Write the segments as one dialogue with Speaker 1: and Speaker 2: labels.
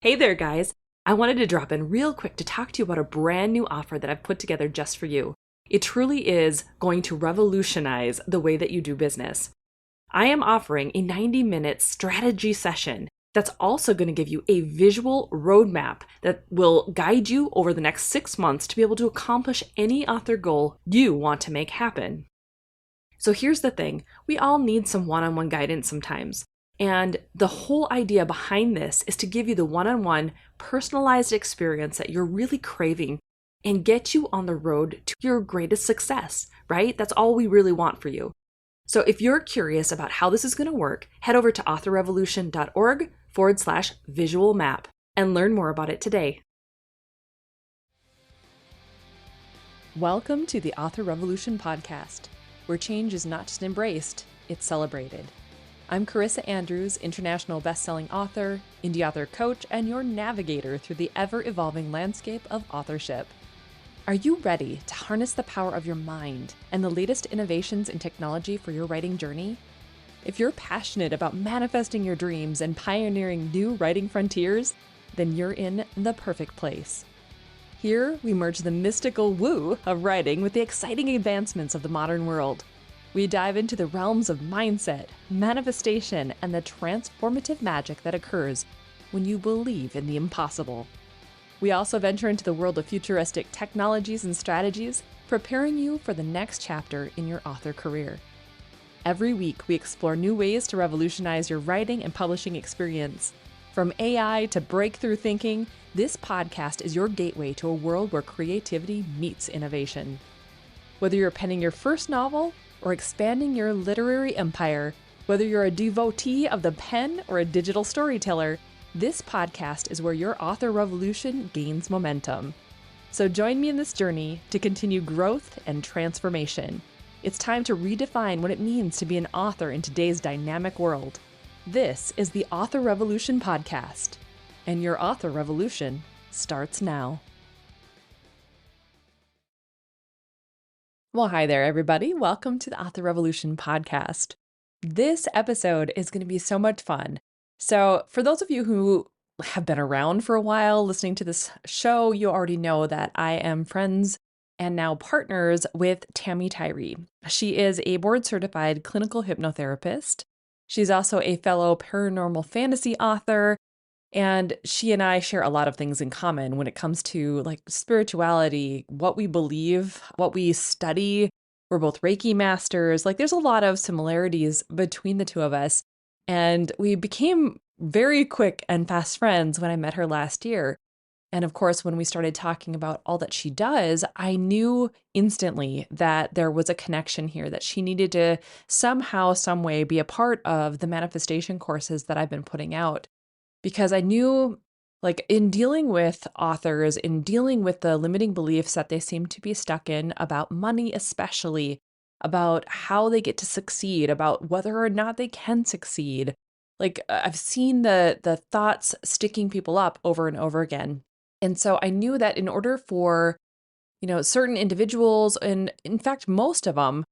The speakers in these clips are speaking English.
Speaker 1: Hey there, guys. I wanted to drop in real quick to talk to you about a brand new offer that I've put together just for you. It truly is going to revolutionize the way that you do business. I am offering a 90-minute strategy session that's also going to give you a visual roadmap that will guide you over the next 6 months to be able to accomplish any author goal you want to make happen. So here's the thing, we all need some one-on-one guidance sometimes. And the whole idea behind this is to give you the one-on-one personalized experience that you're really craving and get you on the road to your greatest success, right? That's all we really want for you. So if you're curious about how this is going to work, head over to authorrevolution.org/visual map and learn more about it today. Welcome to the Author Revolution podcast, where change is not just embraced, it's celebrated. I'm Carissa Andrews, international best-selling author, indie author coach, and your navigator through the ever-evolving landscape of authorship. Are you ready to harness the power of your mind and the latest innovations in technology for your writing journey? If you're passionate about manifesting your dreams and pioneering new writing frontiers, then you're in the perfect place. Here, we merge the mystical woo of writing with the exciting advancements of the modern world. We dive into the realms of mindset, manifestation, and the transformative magic that occurs when you believe in the impossible. We also venture into the world of futuristic technologies and strategies, preparing you for the next chapter in your author career. Every week, we explore new ways to revolutionize your writing and publishing experience. From AI to breakthrough thinking, this podcast is your gateway to a world where creativity meets innovation. Whether you're penning your first novel or expanding your literary empire, whether you're a devotee of the pen or a digital storyteller, this podcast is where your author revolution gains momentum. So join me in this journey to continue growth and transformation. It's time to redefine what it means to be an author in today's dynamic world. This is the Author Revolution podcast, and your author revolution starts now. Well, hi there, everybody. Welcome to the Author Revolution podcast. This episode is going to be so much fun. So for those of you who have been around for a while listening to this show, you already know that I am friends and now partners with Tammy Tyree. She is a board-certified clinical hypnotherapist. She's also a fellow paranormal fantasy author, and she and I share a lot of things in common when it comes to like spirituality, what we believe, what we study. We're both Reiki masters. Like there's a lot of similarities between the two of us. And we became very quick and fast friends when I met her last year. And of course, when we started talking about all that she does, I knew instantly that there was a connection here, that she needed to somehow, some way be a part of the manifestation courses that I've been putting out. Because I knew, like, in dealing with authors, in dealing with the limiting beliefs that they seem to be stuck in about money, especially about how they get to succeed, about whether or not they can succeed. Like, I've seen the thoughts sticking people up over and over again. And so I knew that in order for, certain individuals, and in fact, most of them,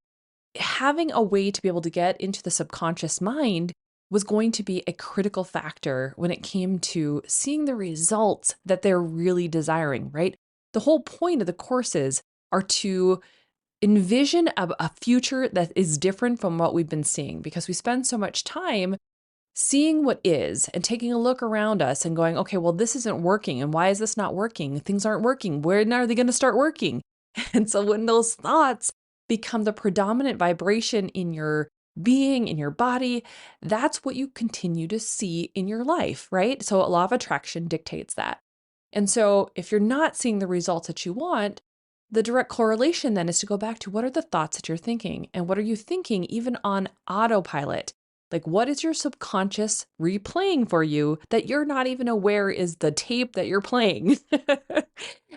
Speaker 1: having a way to be able to get into the subconscious mind was going to be a critical factor when it came to seeing the results that they're really desiring, right? The whole point of the courses are to envision a future that is different from what we've been seeing, because we spend so much time seeing what is and taking a look around us and going, okay, well, this isn't working. And why is this not working? Things aren't working. When are they going to start working? And so when those thoughts become the predominant vibration in your being, in your body, that's what you continue to see in your life, right? So a law of attraction dictates that. And so if you're not seeing the results that you want, the direct correlation then is to go back to what are the thoughts that you're thinking, and what are you thinking even on autopilot? Like, what is your subconscious replaying for you that you're not even aware is the tape that you're playing?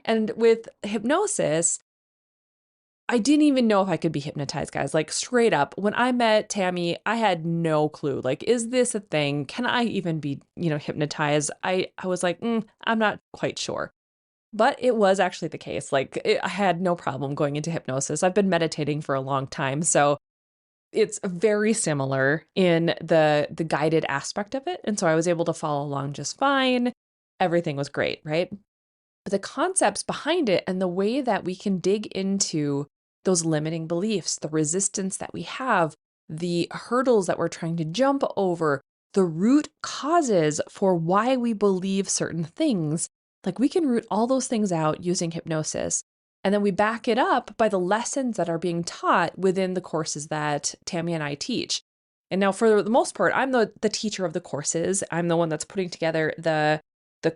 Speaker 1: And with hypnosis, I didn't even know if I could be hypnotized, guys. Like straight up, when I met Tammy, I had no clue. Like, is this a thing? Can I even be, hypnotized? I was like, I'm not quite sure. But it was actually the case. I had no problem going into hypnosis. I've been meditating for a long time, so it's very similar in the guided aspect of it. And so I was able to follow along just fine. everything was great, right? But the concepts behind it and the way that we can dig into those limiting beliefs, the resistance that we have, the hurdles that we're trying to jump over, the root causes for why we believe certain things, like we can root all those things out using hypnosis. And then we back it up by the lessons that are being taught within the courses that Tammy and I teach. And now, for the most part, I'm the teacher of the courses. I'm the one that's putting together the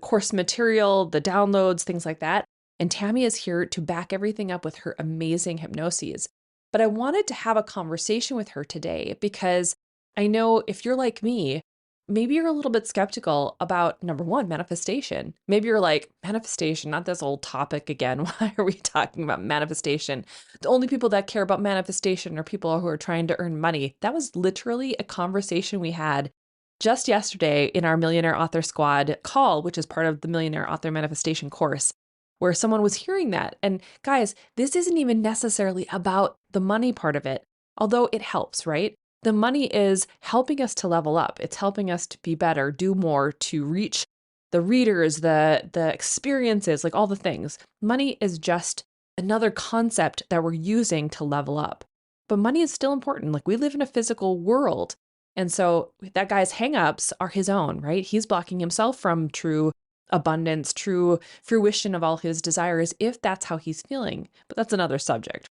Speaker 1: course material, the downloads, things like that. And Tammy is here to back everything up with her amazing hypnoses. But I wanted to have a conversation with her today because I know if you're like me, maybe you're a little bit skeptical about number one, manifestation. Maybe you're like, manifestation, not this old topic again. Why are we talking about manifestation? The only people that care about manifestation are people who are trying to earn money. That was literally a conversation we had just yesterday in our Millionaire Author Squad call, which is part of the Millionaire Author Manifestation course, where someone was hearing that. And guys, this isn't even necessarily about the money part of it, although it helps, right? The money is helping us to level up. It's helping us to be better, do more, to reach the readers, the experiences, like all the things. Money is just another concept that we're using to level up. But money is still important. Like we live in a physical world. And so that guy's hangups are his own, right? He's blocking himself from true abundance, true fruition of all his desires, if that's how he's feeling. But that's another subject.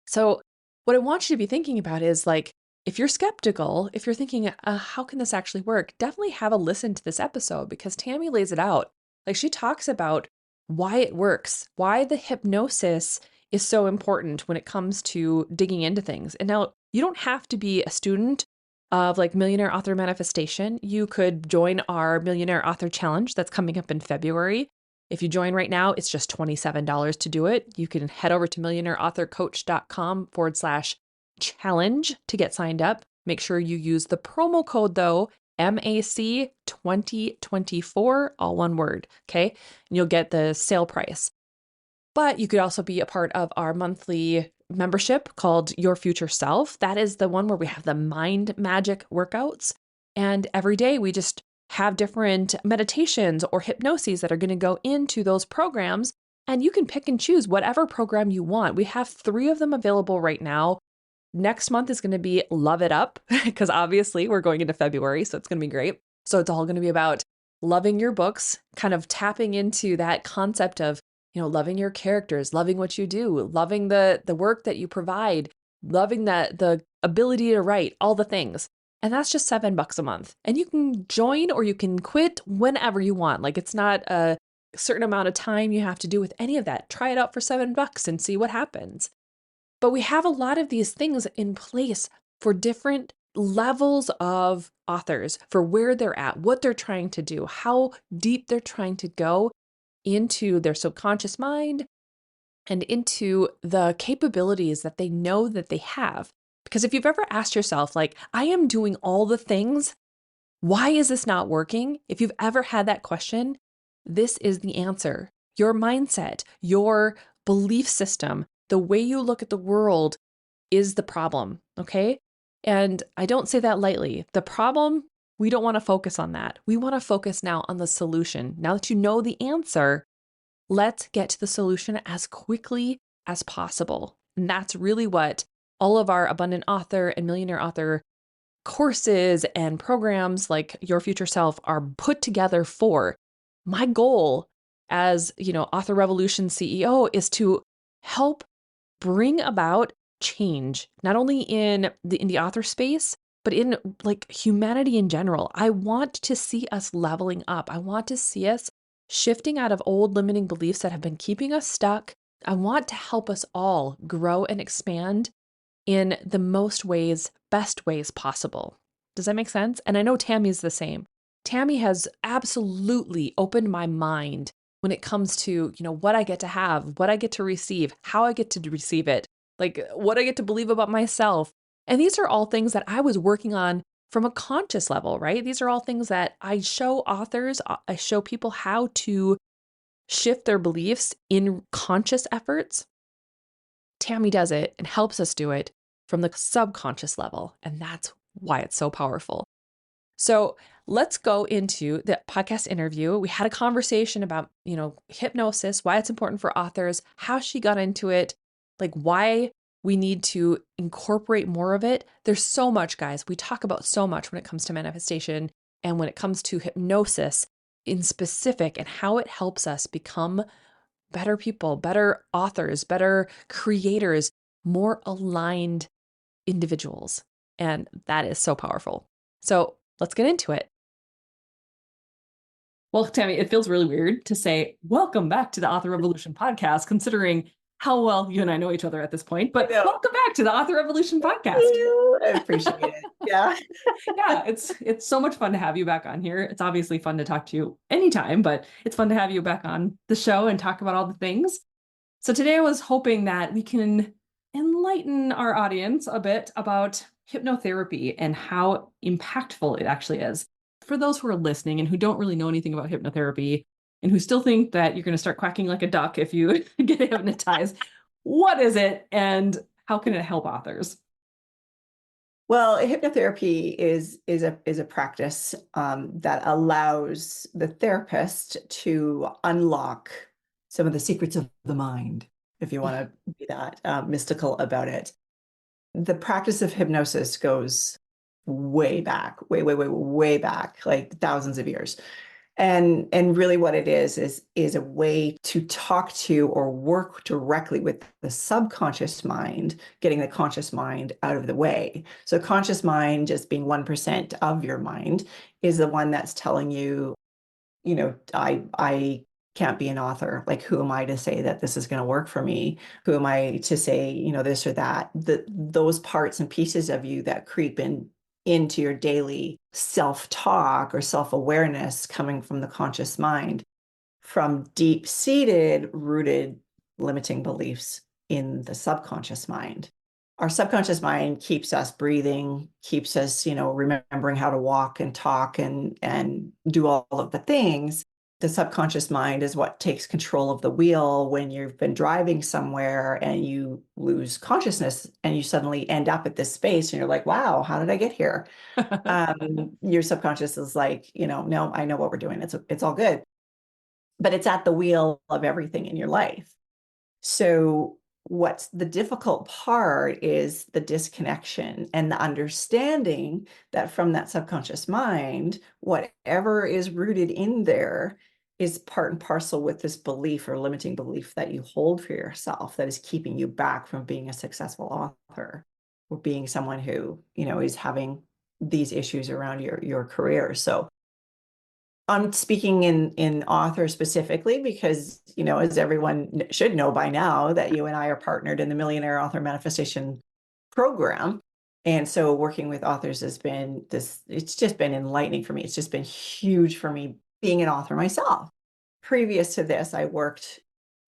Speaker 1: So what I want you to be thinking about is like, if you're skeptical, if you're thinking, how can this actually work? Definitely have a listen to this episode because Tammy lays it out. Like she talks about why it works, why the hypnosis is so important when it comes to digging into things. And now you don't have to be a student of like Millionaire Author Manifestation. You could join our Millionaire Author Challenge that's coming up in February. If you join right now, it's just $27 to do it. You can head over to millionaireauthorcoach.com/challenge to get signed up. Make sure you use the promo code though, MAC 2024, all one word. Okay. And you'll get the sale price. But you could also be a part of our monthly membership called Your Future Self. That is the one where we have the mind magic workouts. And every day we just have different meditations or hypnoses that are going to go into those programs. And you can pick and choose whatever program you want. We have 3 of them available right now. Next month is going to be Love It Up, because obviously we're going into February, so it's going to be great. So it's all going to be about loving your books, kind of tapping into that concept of, loving your characters, loving what you do, loving the work that you provide, loving the ability to write, all the things. And that's just $7 a month. And you can join or you can quit whenever you want. Like it's not a certain amount of time you have to do with any of that. Try it out for $7 and see what happens. But we have a lot of these things in place for different levels of authors, for where they're at, what they're trying to do, how deep they're trying to go into their subconscious mind and into the capabilities that they know that they have. Because if you've ever asked yourself, like, I am doing all the things, why is this not working? If you've ever had that question, this is the answer. Your mindset, your belief system, the way you look at the world is the problem, okay? And I don't say that lightly. The problem, we don't want to focus on that. We want to focus now on the solution. Now that you know the answer, let's get to the solution as quickly as possible. And that's really what all of our Abundant Author and Millionaire Author courses and programs like Your Future Self are put together for. My goal as, Author Revolution CEO is to help bring about change, not only in the indie author space, but in like humanity in general. I want to see us leveling up. I want to see us shifting out of old limiting beliefs that have been keeping us stuck. I want to help us all grow and expand in the best ways possible. Does that make sense? And I know Tammy's the same. Tammy has absolutely opened my mind when it comes to, what I get to have, what I get to receive, how I get to receive it, like what I get to believe about myself. And these are all things that I was working on from a conscious level, right? These are all things that I show authors, I show people how to shift their beliefs in conscious efforts. Tammy does it and helps us do it from the subconscious level. And that's why it's so powerful. So let's go into the podcast interview. We had a conversation about, hypnosis, why it's important for authors, how she got into it, like why we need to incorporate more of it. There's so much, guys. We talk about so much when it comes to manifestation and when it comes to hypnosis in specific and how it helps us become better people, better authors, better creators, more aligned individuals. And that is so powerful. So let's get into it. Well, Tammy, it feels really weird to say, welcome back to the Author Revolution podcast, considering how well you and I know each other at this point, but welcome back to the Author Revolution podcast.
Speaker 2: Thank you. I appreciate it. Yeah.
Speaker 1: Yeah, it's so much fun to have you back on here. It's obviously fun to talk to you anytime, but it's fun to have you back on the show and talk about all the things. So today I was hoping that we can enlighten our audience a bit about hypnotherapy and how impactful it actually is. For those who are listening and who don't really know anything about hypnotherapy and who still think that you're going to start quacking like a duck if you get hypnotized, what is it and how can it help authors?
Speaker 2: Well, hypnotherapy is a practice that allows the therapist to unlock some of the secrets of the mind, if you want to be that mystical about it. The practice of hypnosis goes way back, way back, like thousands of years. And really what it is a way to talk to or work directly with the subconscious mind, getting the conscious mind out of the way. So conscious mind, just being 1% of your mind, is the one that's telling you, I can't be an author. Like, who am I to say that this is going to work for me? Who am I to say, this or that? Those parts and pieces of you that creep into your daily self-talk or self-awareness coming from the conscious mind, from deep-seated, rooted, limiting beliefs in the subconscious mind. Our subconscious mind keeps us breathing, keeps us, remembering how to walk and talk and do all of the things. The subconscious mind is what takes control of the wheel when you've been driving somewhere and you lose consciousness and you suddenly end up at this space and you're like, wow, how did I get here? Your subconscious is like, no, I know what we're doing. It's all good. But it's at the wheel of everything in your life. So what's the difficult part is the disconnection and the understanding that from that subconscious mind, whatever is rooted in there is part and parcel with this belief or limiting belief that you hold for yourself that is keeping you back from being a successful author or being someone who, is having these issues around your career. So I'm speaking in author specifically because, as everyone should know by now, that you and I are partnered in the Millionaire Author Manifestation Program. And so working with authors has been it's just been enlightening for me. It's just been huge for me being an author myself. Previous to this, I worked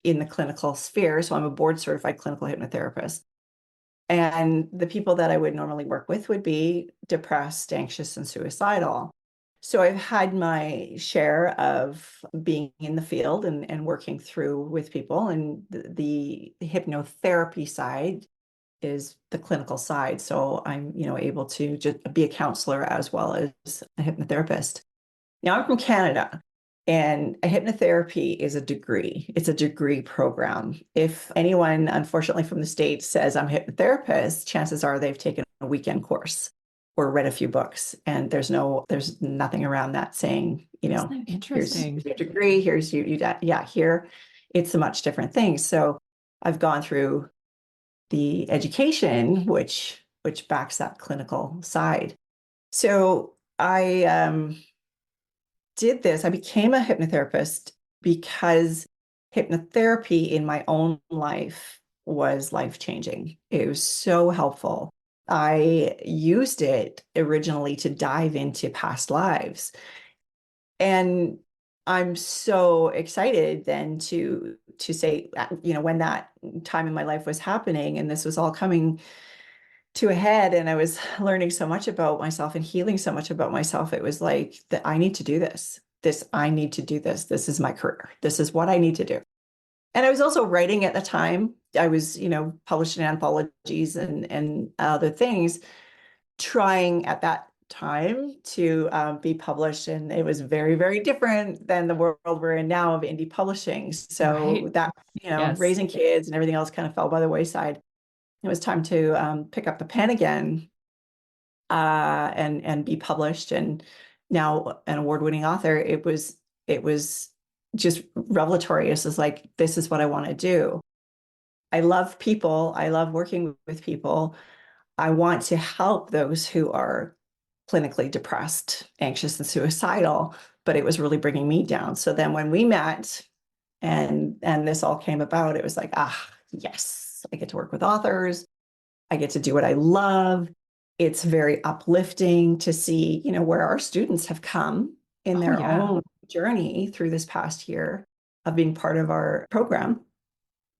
Speaker 2: in the clinical sphere. So I'm a board certified clinical hypnotherapist. And the people that I would normally work with would be depressed, anxious, and suicidal. So I've had my share of being in the field and working through with people, and the hypnotherapy side is the clinical side. So I'm, able to just be a counselor as well as a hypnotherapist. Now I'm from Canada, and a hypnotherapy is a degree. It's a degree program. If anyone, unfortunately, from the States says I'm a hypnotherapist, chances are they've taken a weekend course or read a few books, and there's nothing around that saying,
Speaker 1: Interesting.
Speaker 2: Here's your degree, here's here it's a much different thing. So I've gone through the education, which backs that clinical side. So I did this. I became a hypnotherapist because hypnotherapy in my own life was life-changing. It was so helpful. I used it originally to dive into past lives. And I'm so excited then to say, when that time in my life was happening and this was all coming to a head and I was learning so much about myself and healing so much about myself, it was like that I need to do this. I need to do this. This is my career. This is what I need to do. And I was also writing at the time. I was, published in anthologies and other things, trying at that time to be published, and it was very, very different than the world we're in now of indie publishing. So
Speaker 1: Right.
Speaker 2: that,
Speaker 1: Yes.
Speaker 2: raising kids and everything else kind of fell by the wayside. It was time to pick up the pen again, and be published. And now an award-winning author, it was just revelatory. It's just like, this is what I want to do. I love people. I love working with people. I want to help those who are clinically depressed, anxious, and suicidal, but it was really bringing me down. So then when we met and this all came about, it was like, yes, I get to work with authors. I get to do what I love. It's very uplifting to see, where our students have come in
Speaker 1: Oh,
Speaker 2: their
Speaker 1: yeah.
Speaker 2: own journey through this past year of being part of our program.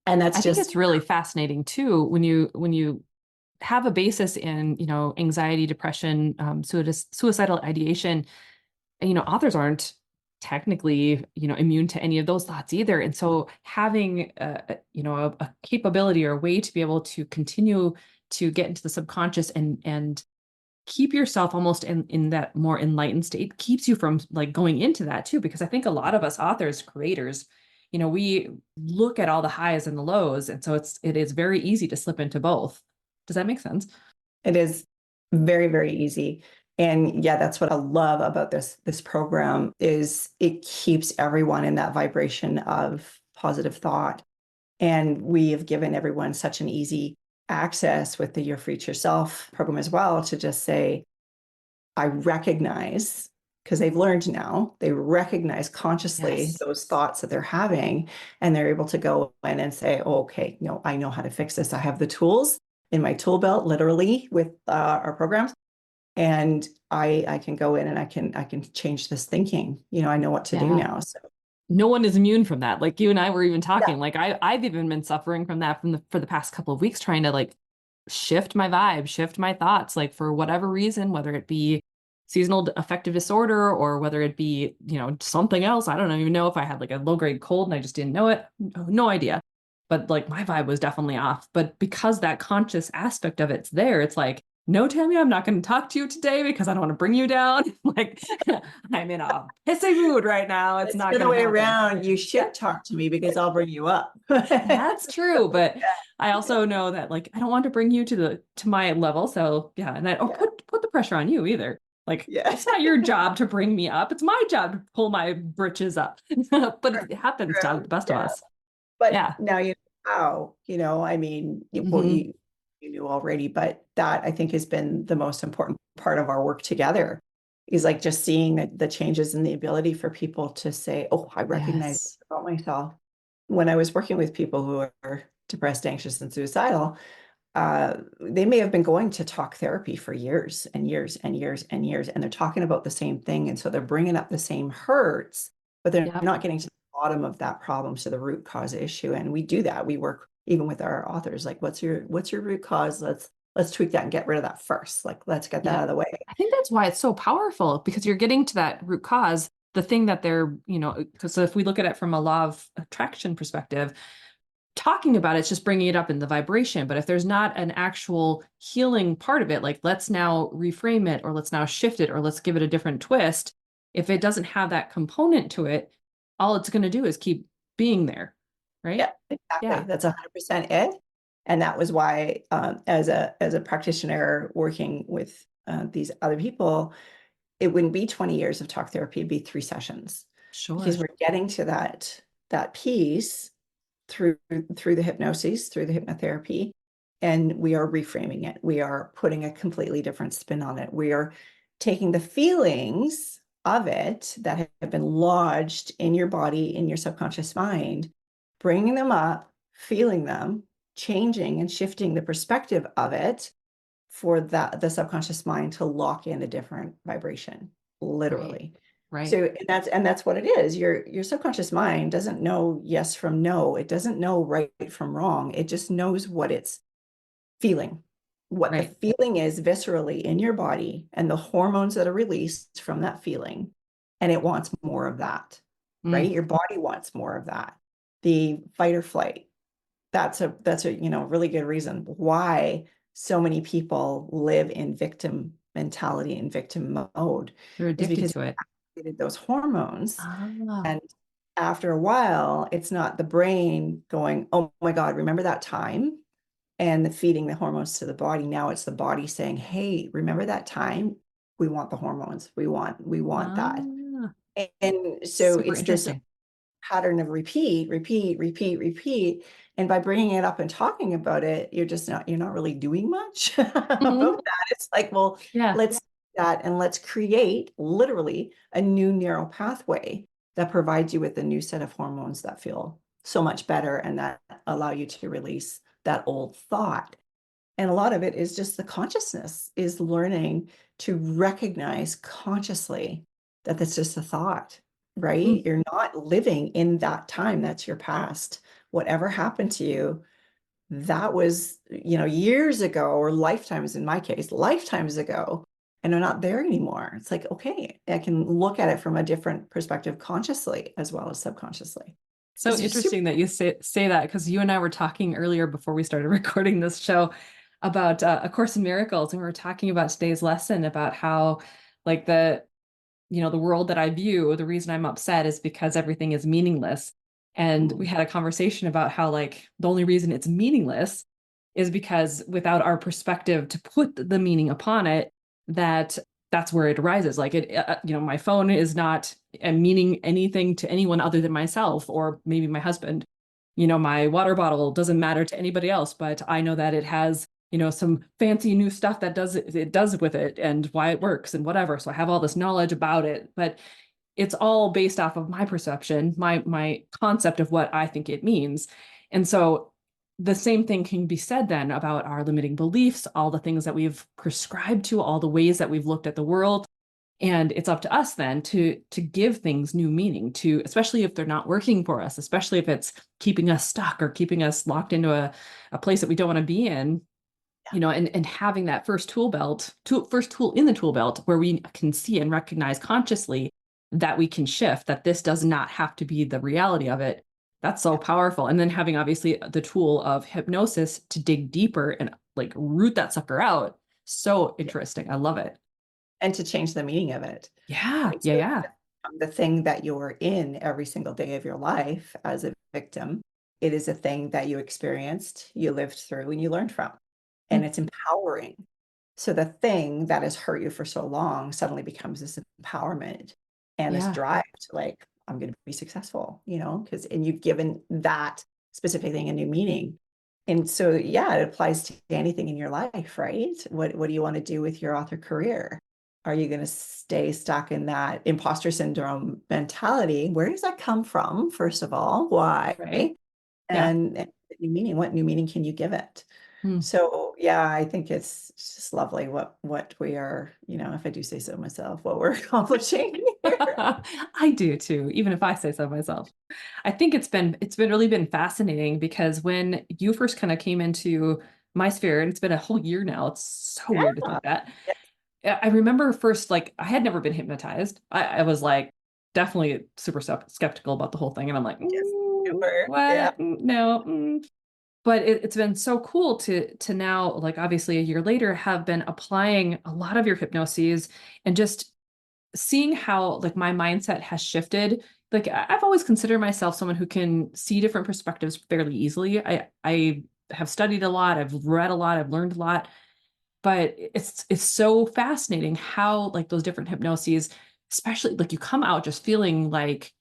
Speaker 2: And that's
Speaker 1: I think
Speaker 2: just,
Speaker 1: it's really fascinating too when you have a basis in, anxiety, depression, suicidal ideation. And, authors aren't technically, immune to any of those thoughts either. And so having a capability or a way to be able to continue to get into the subconscious and keep yourself almost in that more enlightened state keeps you from like going into that too. Because I think a lot of us authors, creators, we look at all the highs and the lows. And so it is very easy to slip into both. Does that make sense?
Speaker 2: it is very, very easy. And yeah, that's what I love about this program is it keeps everyone in that vibration of positive thought. And we have given everyone such an easy access with the Your Future Self program as well to just say, I recognize, because they've learned now, they recognize consciously
Speaker 1: Yes.
Speaker 2: those thoughts that they're having, and they're able to go in and say, oh, okay, no, I know how to fix this. I have the tools in my tool belt, literally, with our programs. And I can go in and I can change this thinking. I know what to do
Speaker 1: Yeah.
Speaker 2: now. So
Speaker 1: No one is immune from that. Like you and I were even
Speaker 2: yeah,
Speaker 1: talking, like I've even been suffering from that for the past couple of weeks, trying to like shift my vibe, shift my thoughts, like for whatever reason, whether it be seasonal affective disorder or whether it be, something else. I don't even know if I had like a low grade cold and I just didn't know it. No idea. But like my vibe was definitely off. But because that conscious aspect of it's there, it's like, no, Tammy, I'm not going to talk to you today because I don't want to bring you down. Like I'm in a pissy mood right now. It's
Speaker 2: it's
Speaker 1: not
Speaker 2: the other
Speaker 1: going to
Speaker 2: way
Speaker 1: happen.
Speaker 2: around. You
Speaker 1: Yeah,
Speaker 2: should talk to me because I'll bring you up. Yeah,
Speaker 1: that's true. But I also know that like I don't want to bring you to my level. So yeah, and I don't
Speaker 2: yeah,
Speaker 1: put the pressure on you either. Like
Speaker 2: yeah.
Speaker 1: it's not your job to bring me up. It's my job to pull my britches up. But it happens to the best of
Speaker 2: Yeah.
Speaker 1: us.
Speaker 2: But
Speaker 1: Yeah.
Speaker 2: now you know how, I mean, well,
Speaker 1: Hmm.
Speaker 2: you knew already, but that I think has been the most important part of our work together is like just seeing the changes in the ability for people to say, oh, I recognize
Speaker 1: Yes.
Speaker 2: this about myself. When I was working with people who are depressed, anxious, and suicidal, they may have been going to talk therapy for years and years and years and years, and they're talking about the same thing. And so they're bringing up the same hurts, but they're
Speaker 1: Yep.
Speaker 2: not getting to the bottom of that problem, to the root cause issue. And we do that. We work even with our authors, like, what's your root cause? Let's tweak that and get rid of that first. Like, let's get that out
Speaker 1: Yep.
Speaker 2: of the way.
Speaker 1: I think that's why it's so powerful because you're getting to that root cause, the thing that they're, because if we look at it from a law of attraction perspective, talking about it's just bringing it up in the vibration. But if there's not an actual healing part of it, like let's now reframe it or let's now shift it or let's give it a different twist, if it doesn't have that component to it, all it's going to do is keep being there.
Speaker 2: Yeah,
Speaker 1: Right.
Speaker 2: exactly.
Speaker 1: Yeah.
Speaker 2: That's 100% it. And that was why, as a practitioner working with these other people, it wouldn't be 20 years of talk therapy, it'd be 3 sessions because
Speaker 1: Sure.
Speaker 2: we're getting to that piece through the hypnosis, through the hypnotherapy, and we are reframing it. We are putting a completely different spin on it. We are taking the feelings of it that have been lodged in your body, in your subconscious mind, bringing them up, feeling them, changing and shifting the perspective of it for the subconscious mind to lock in a different vibration,
Speaker 1: Right.
Speaker 2: literally.
Speaker 1: Right.
Speaker 2: So and that's what it is. Your subconscious mind doesn't know yes from no. It doesn't know right from wrong. It just knows what it's feeling, what the
Speaker 1: Right.
Speaker 2: feeling is viscerally in your body and the hormones that are released from that feeling. And it wants more of that, right?
Speaker 1: Mm.
Speaker 2: Your body wants more of that. The fight or flight. That's a really good reason why so many people live in victim mentality and victim mode
Speaker 1: They're
Speaker 2: is
Speaker 1: addicted
Speaker 2: because
Speaker 1: to it.
Speaker 2: it activated those hormones.
Speaker 1: Ah.
Speaker 2: And after a while, it's not the brain going, oh my God, remember that time? And the feeding the hormones to the body. Now it's the body saying, hey, remember that time? We want the hormones. We want that.
Speaker 1: Ah.
Speaker 2: And so
Speaker 1: Super
Speaker 2: it's this
Speaker 1: interesting.
Speaker 2: pattern of repeat, repeat, repeat, repeat. And by bringing it up and talking about it, you're not really doing much about
Speaker 1: Mhm.
Speaker 2: that. It's like, well,
Speaker 1: Yeah.
Speaker 2: let's do that and let's create literally a new neural pathway that provides you with a new set of hormones that feel so much better and that allow you to release that old thought. And a lot of it is just the consciousness is learning to recognize consciously that that's just a thought,
Speaker 1: Mm.
Speaker 2: right? You're not living in that time. That's your past. Whatever happened to you, that was, years ago, or lifetimes in my case, lifetimes ago, and they're not there anymore. It's like, okay, I can look at it from a different perspective consciously as well as subconsciously.
Speaker 1: So
Speaker 2: It's just super.
Speaker 1: interesting that you say that because you and I were talking earlier before we started recording this show about A Course in Miracles, and we were talking about today's lesson about how, like the world that I view, the reason I'm upset is because everything is meaningless. And we
Speaker 2: Mm,
Speaker 1: had a conversation about how, like, the only reason it's meaningless is because without our perspective to put the meaning upon it, that that's where it arises. Like my phone is not meaning anything to anyone other than myself or maybe my husband. My water bottle doesn't matter to anybody else, but I know that it has some fancy new stuff that it does with it and why it works and whatever. So I have all this knowledge about it, but it's all based off of my perception, my concept of what I think it means. And so the same thing can be said then about our limiting beliefs, all the things that we've prescribed to, all the ways that we've looked at the world. And it's up to us then to give things new meaning, to especially if they're not working for us, especially if it's keeping us stuck or keeping us locked into a place that we don't want to be in. And having that first tool in the tool belt where we can see and recognize consciously that we can shift, that this does not have to be the reality of it. That's so
Speaker 2: yeah,
Speaker 1: powerful. And then having obviously the tool of hypnosis to dig deeper and like root that sucker out. So
Speaker 2: yeah.
Speaker 1: interesting. I love it.
Speaker 2: And to change the meaning of it.
Speaker 1: Yeah.
Speaker 2: Right.
Speaker 1: Yeah.
Speaker 2: So
Speaker 1: Yeah.
Speaker 2: the thing that you're in every single day of your life as a victim, it is a thing that you experienced, you lived through, and you learned from. And
Speaker 1: Mm.
Speaker 2: it's empowering. So the thing that has hurt you for so long suddenly becomes this empowerment and this
Speaker 1: Yeah.
Speaker 2: drive to like, I'm going to be successful, and you've given that specific thing a new meaning. And so, yeah, it applies to anything in your life, right? What do you want to do with your author career? Are you going to stay stuck in that imposter syndrome mentality? Where does that come from, first of all? Why?
Speaker 1: Right. Yeah.
Speaker 2: And new meaning, what new meaning can you give it?
Speaker 1: Mm.
Speaker 2: So yeah, I think it's just lovely what we are, if I do say so myself, what we're accomplishing here.
Speaker 1: I do too, even if I say so myself. I think it's been really been fascinating because when you first kind of came into my sphere, and it's been a whole year now, it's so
Speaker 2: Yeah.
Speaker 1: weird to think that. I remember first, like, I had never been hypnotized. I was like definitely super skeptical about the whole thing, and I'm like,
Speaker 2: Yes. Super. Yeah.
Speaker 1: what? No. But it's been so cool to now, like, obviously a year later, have been applying a lot of your hypnoses and just seeing how like my mindset has shifted. Like I've always considered myself someone who can see different perspectives fairly easily. I have studied a lot, I've read a lot, I've learned a lot, but it's so fascinating how like those different hypnoses, especially like you come out just feeling like,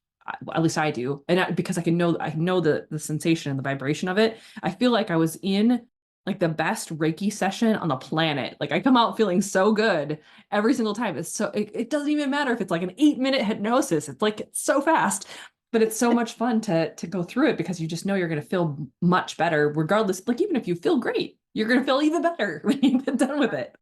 Speaker 1: at least I do, and because I know the sensation and the vibration of it. I feel like I was in like the best Reiki session on the planet. Like I come out feeling so good every single time. It doesn't even matter if it's like an 8-minute hypnosis. It's like it's so fast, but it's so much fun to go through it because you just know you're going to feel much better regardless. Like even if you feel great, you're going to feel even better when you get done with it.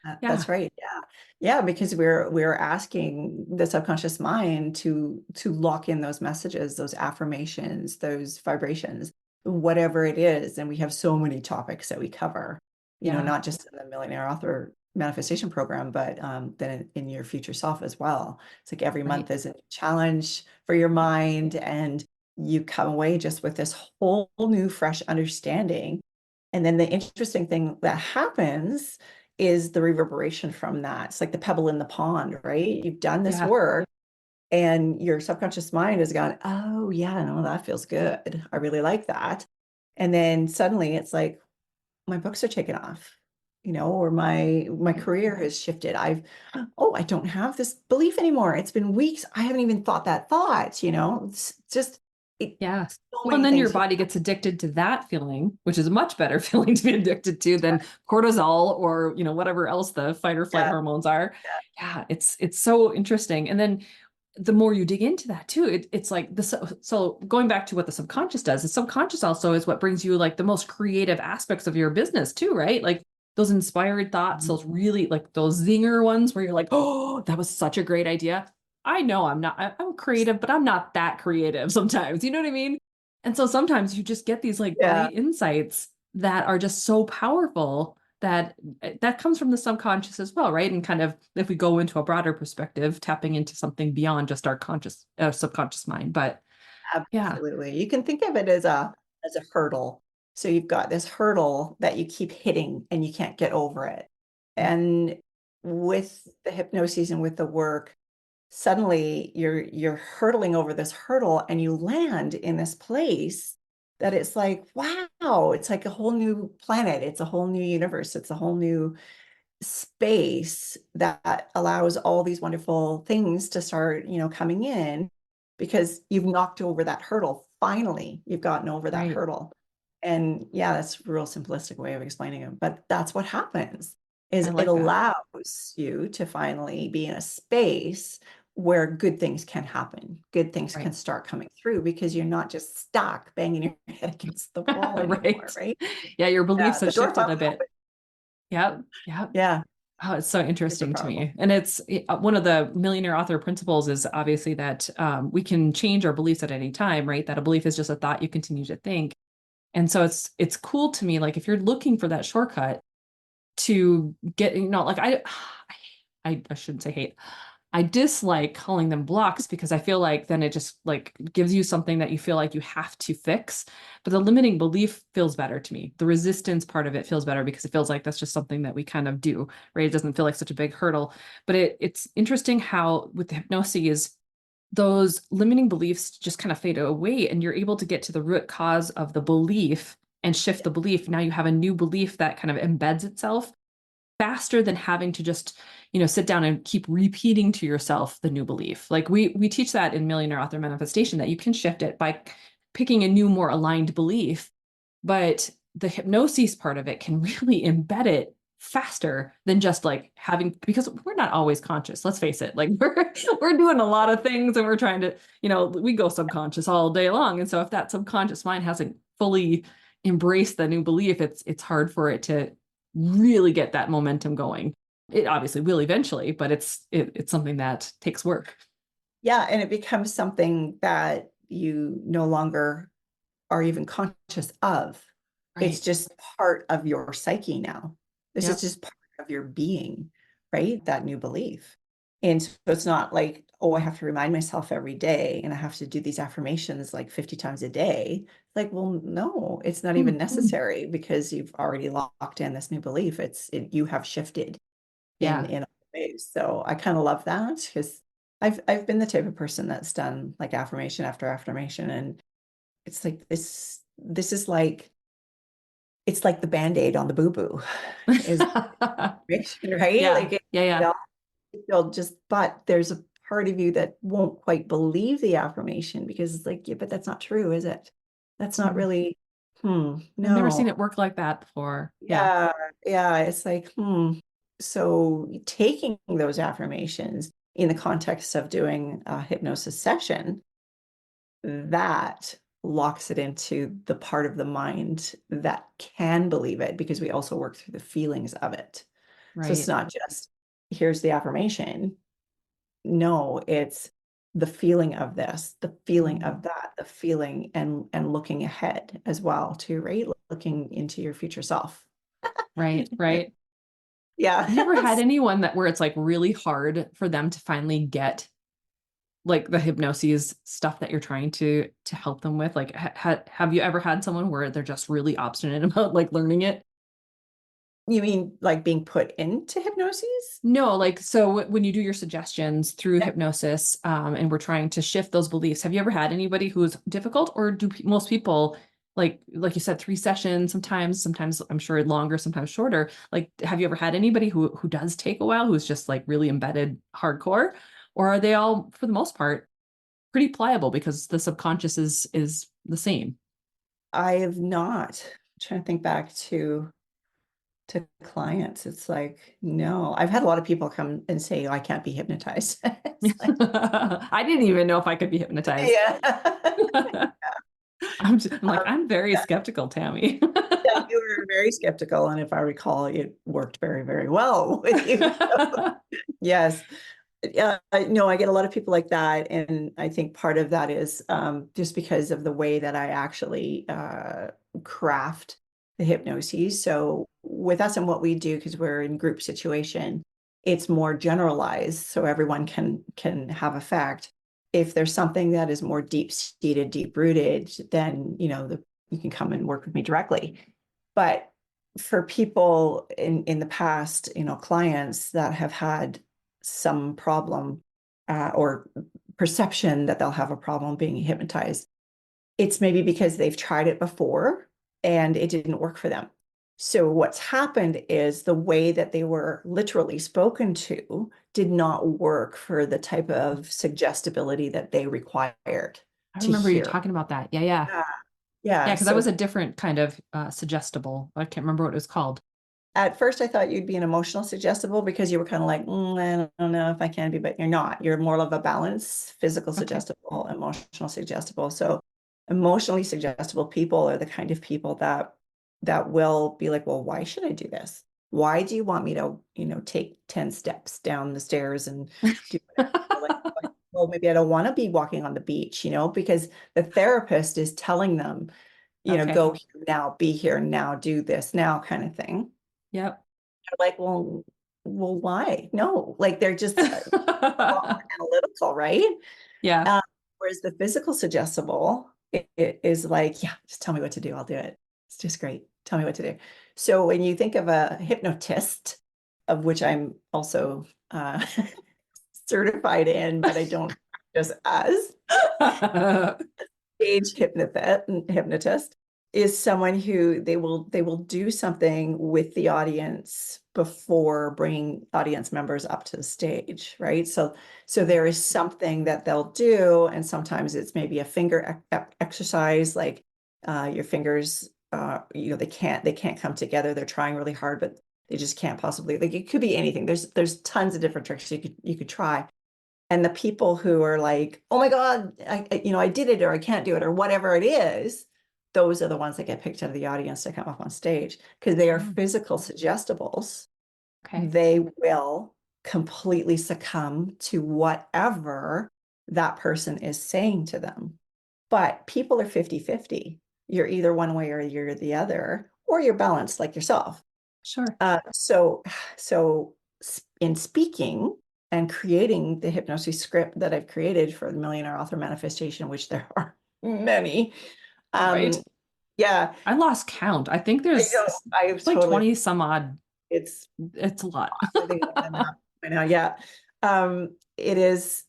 Speaker 1: Yeah.
Speaker 2: That's right. Yeah. Yeah, because we're asking the subconscious mind to lock in those messages, those affirmations, those vibrations, whatever it is. And we have so many topics that we cover,
Speaker 1: Yeah.
Speaker 2: not just in the Millionaire Author Manifestation Program, but then in your future self as well. It's like every
Speaker 1: Right.
Speaker 2: month is a challenge for your mind, and you come away just with this whole new, fresh understanding. And then the interesting thing that happens is the reverberation from that. It's like the pebble in the pond, right? You've done this
Speaker 1: Yeah.
Speaker 2: work and your subconscious mind has gone, oh, yeah, no, that feels good. I really like that. And then suddenly it's like, my books are taken off, or my
Speaker 1: Right.
Speaker 2: career has shifted. Oh, I don't have this belief anymore. It's been weeks. I haven't even thought that thought, It's just
Speaker 1: Yeah.
Speaker 2: so
Speaker 1: Well, and
Speaker 2: many
Speaker 1: then your
Speaker 2: things.
Speaker 1: body gets addicted to that feeling, which is a much better feeling to be addicted to than cortisol or, whatever else the fight or flight
Speaker 2: Yeah,
Speaker 1: hormones are. Yeah, it's so interesting. And then the more you dig into that too, it's like the so going back to what the subconscious does, the subconscious also is what brings you like the most creative aspects of your business too, right? Like those inspired thoughts, those really like those zinger ones where you're like, oh, that was such a great idea. I know I'm creative, but I'm not that creative sometimes. You know what I mean? And so sometimes you just get these like
Speaker 2: yeah,
Speaker 1: bright insights that are just so powerful that comes from the subconscious as well, right? And kind of if we go into a broader perspective, tapping into something beyond just our conscious subconscious mind. But yeah,
Speaker 2: absolutely. You can think of it as a hurdle. So you've got this hurdle that you keep hitting and you can't get over it. And with the hypnosis and with the work, suddenly you're hurtling over this hurdle and you land in this place that it's like, wow, it's like a whole new planet, it's a whole new universe, it's a whole new space that allows all these wonderful things to start, coming in because you've knocked over that hurdle. Finally, you've gotten over that
Speaker 1: right.
Speaker 2: hurdle. And yeah, that's a real simplistic way of explaining it, but that's what happens
Speaker 1: I
Speaker 2: is it
Speaker 1: like that.
Speaker 2: allows you to finally be in a space where good things can happen. Good things can
Speaker 1: Right.
Speaker 2: start coming through because you're not just stuck banging your head against the wall anymore,
Speaker 1: Right.
Speaker 2: right?
Speaker 1: Yeah, your beliefs
Speaker 2: Yeah, the
Speaker 1: have
Speaker 2: door
Speaker 1: shifted
Speaker 2: finally
Speaker 1: a bit.
Speaker 2: opened.
Speaker 1: Yep. Yep.
Speaker 2: Yeah,
Speaker 1: Oh, it's so
Speaker 2: super
Speaker 1: interesting to
Speaker 2: powerful.
Speaker 1: me. And it's one of the millionaire author principles is obviously that we can change our beliefs at any time, right? That a belief is just a thought you continue to think. And so it's cool to me, like if you're looking for that shortcut to get, like I shouldn't say hate. I dislike calling them blocks because I feel like then it just like gives you something that you feel like you have to fix. But the limiting belief feels better to me. The resistance part of it feels better because it feels like that's just something that we kind of do, right? It doesn't feel like such a big hurdle. But it's interesting how with the hypnosis, those limiting beliefs just kind of fade away and you're able to get to the root cause of the belief and shift the belief. Now you have a new belief that kind of embeds itself faster than having to just sit down and keep repeating to yourself the new belief. Like we teach that in Millionaire Author Manifestation, that you can shift it by picking a new, more aligned belief, but the hypnosis part of it can really embed it faster than just like having, because we're not always conscious, let's face it, like we're doing a lot of things and we're trying to, we go subconscious all day long. And so if that subconscious mind hasn't fully embraced the new belief, it's hard for it to really get that momentum going. It obviously will eventually, but it's something that takes work.
Speaker 2: Yeah, and it becomes something that you no longer are even conscious of. It's
Speaker 1: Right.
Speaker 2: just part of your psyche now. This is
Speaker 1: Yep.
Speaker 2: just part of your being, right? That new belief. And so it's not like, oh, I have to remind myself every day and I have to do these affirmations like 50 times a day. Like, well, no, it's not even necessary because you've already locked in this new belief. You have shifted in
Speaker 1: Yeah.
Speaker 2: in ways. So I kind of love that because I've been the type of person that's done like affirmation after affirmation, and it's like this is like it's like the Band-Aid on the boo-boo is affirmation, right?
Speaker 1: Yeah.
Speaker 2: Like it,
Speaker 1: Yeah.
Speaker 2: it
Speaker 1: Yeah.
Speaker 2: all you'll just but there's a part of you that won't quite believe the affirmation because it's like, yeah, but that's not true, is it? That's not
Speaker 1: Mm.
Speaker 2: really,
Speaker 1: I've never
Speaker 2: no.
Speaker 1: seen it work like that before. Yeah.
Speaker 2: Yeah, yeah, it's like, So taking those affirmations in the context of doing a hypnosis session, that locks it into the part of the mind that can believe it because we also work through the feelings of it. So it's
Speaker 1: Right.
Speaker 2: not just here's the affirmation. No, it's the feeling of this, the feeling
Speaker 1: Mm.
Speaker 2: of that, the feeling and looking ahead as well too, right? Looking into your future self.
Speaker 1: Right. Right.
Speaker 2: Yeah.
Speaker 1: Have you ever had anyone that where it's like really hard for them to finally get like the hypnosis stuff that you're trying to help them with? Like have you ever had someone where they're just really obstinate about like learning it?
Speaker 2: You mean like being put into hypnosis?
Speaker 1: No, like, so when you do your suggestions through hypnosis, and we're trying to shift those beliefs, have you ever had anybody who's difficult, or do most people, like you said, 3 sessions, sometimes I'm sure longer, sometimes shorter. Like, have you ever had anybody who does take a while, who's just like really embedded hardcore, or are they all, for the most part, pretty pliable because the subconscious is the same?
Speaker 2: I have not. I'm trying to think back to clients. It's like, no. I've had a lot of people come and say, oh, I can't be hypnotized. It's like,
Speaker 1: I didn't even know if I could be hypnotized.
Speaker 2: yeah.
Speaker 1: I'm like, I'm very
Speaker 2: Yeah,
Speaker 1: skeptical, Tammy.
Speaker 2: yeah, you were very skeptical, and if I recall, it worked very, very well with you. Yes. Yeah, no, I get a lot of people like that. And I think part of that is just because of the way that I actually craft the hypnoses. So with us and what we do, because we're in group situation, it's more generalized so everyone can have effect. If there's something that is more deep seated, deep rooted, then you can come and work with me directly. But for people in the past, clients that have had some problem or perception that they'll have a problem being hypnotized, it's maybe because they've tried it before and it didn't work for them. So what's happened is the way that they were literally spoken to did not work for the type of suggestibility that they required
Speaker 1: I
Speaker 2: to
Speaker 1: remember you
Speaker 2: hear.
Speaker 1: talking about that. Yeah, yeah.
Speaker 2: Yeah.
Speaker 1: Yeah,
Speaker 2: Yeah.
Speaker 1: because that
Speaker 2: So
Speaker 1: was a different kind of suggestible. I can't remember what it was called.
Speaker 2: at first, I thought you'd be an emotional suggestible because you were kind of like, I don't know if I can be, but you're not. You're more of a balance, physical
Speaker 1: Okay.
Speaker 2: suggestible, emotional suggestible. So emotionally suggestible people are the kind of people that will be like, well, why should I do this? Why do you want me to, take 10 steps down the stairs and do whatever? Like, well, maybe I don't want to be walking on the beach, because the therapist is telling them,
Speaker 1: Okay.
Speaker 2: go here now, be here now, do this now, kind of thing.
Speaker 1: Yep.
Speaker 2: They're like, well, why? No, like they're just a lot more analytical, right?
Speaker 1: Yeah.
Speaker 2: Um, Whereas the physical suggestible, it is like, yeah, just tell me what to do. I'll do it. It's just great. Tell me what to do. So when you think of a hypnotist, of which I'm also certified in, but I don't just as stage hypnotist is someone who they will do something with the audience before bringing audience members up to the stage, right? So there is something that they'll do, and sometimes it's maybe a finger exercise, like your fingers, they can't come together. They're trying really hard, but they just can't possibly. Like it could be anything. There's tons of different tricks you could try. And the people who are like, oh my God, I did it, or I can't do it, or whatever it is, those are the ones that get picked out of the audience to come up on stage because they are
Speaker 1: Oh,
Speaker 2: physical suggestibles.
Speaker 1: okay.
Speaker 2: They will completely succumb to whatever that person is saying to them. But people are 50-50. You're either one way or you're the other, or you're balanced like yourself.
Speaker 1: Sure.
Speaker 2: So in speaking and creating the hypnosis script that I've created for the Millionaire Author Manifestation, which there are many.
Speaker 1: Right.
Speaker 2: Um, yeah,
Speaker 1: I lost count. I think
Speaker 2: I know. I've
Speaker 1: it's like
Speaker 2: totally,
Speaker 1: 20 some odd.
Speaker 2: it's,
Speaker 1: It's a lot.
Speaker 2: I think more than that by now. Yeah. It is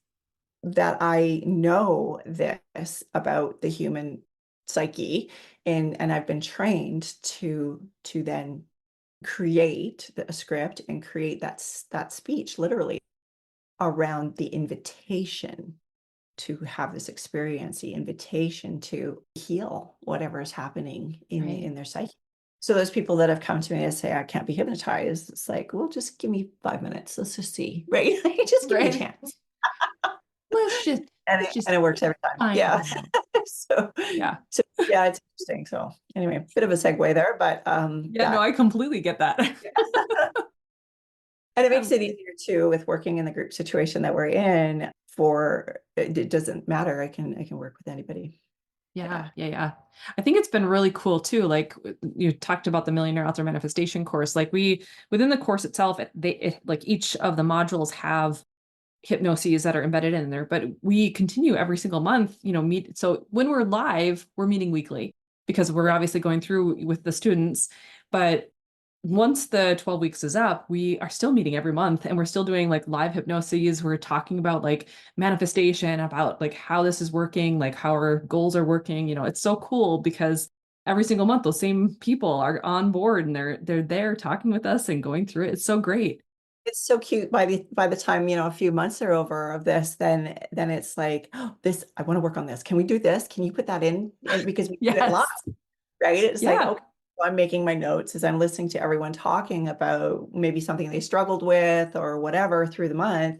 Speaker 2: that I know this about the human psyche, and I've been trained to then create a script and create that speech literally around the invitation to have this experience, the invitation to heal whatever is happening
Speaker 1: Right.
Speaker 2: in their psyche. So those people that have come to me and say, I can't be hypnotized, it's like, well, just give me 5 minutes. Let's just see, right? Just give me a
Speaker 1: Right.
Speaker 2: chance.
Speaker 1: Let's just
Speaker 2: And
Speaker 1: let's
Speaker 2: it,
Speaker 1: just
Speaker 2: and it works every time.
Speaker 1: find
Speaker 2: Yeah.
Speaker 1: out.
Speaker 2: So,
Speaker 1: Yeah.
Speaker 2: so yeah, it's interesting. So anyway, bit of a segue there, but
Speaker 1: Yeah, no,
Speaker 2: that
Speaker 1: I completely get that.
Speaker 2: and it makes
Speaker 1: Um,
Speaker 2: it easier too with working in the group situation that we're in for it doesn't matter. I can work with anybody. Yeah.
Speaker 1: yeah, yeah, yeah. I think it's been really cool too. Like you talked about the Millionaire Author Manifestation course. Like we within the course itself, like each of the modules have hypnoses that are embedded in there, but we continue every single month, meet. So when we're live, we're meeting weekly because we're obviously going through with the students, but once the 12 weeks is up, we are still meeting every month and we're still doing like live hypnoses. We're talking about like manifestation, about like how this is working, like how our goals are working. It's so cool because every single month those same people are on board and they're there talking with us and going through it. It's so great.
Speaker 2: It's so cute by the time, a few months are over of this, then it's like, oh, this, I want to work on this. Can we do this? Can you put that in? And because we do it live,
Speaker 1: Yes.
Speaker 2: right? It's like,
Speaker 1: Yeah.
Speaker 2: okay, so I'm making my notes as I'm listening to everyone talking about maybe something they struggled with or whatever through the month,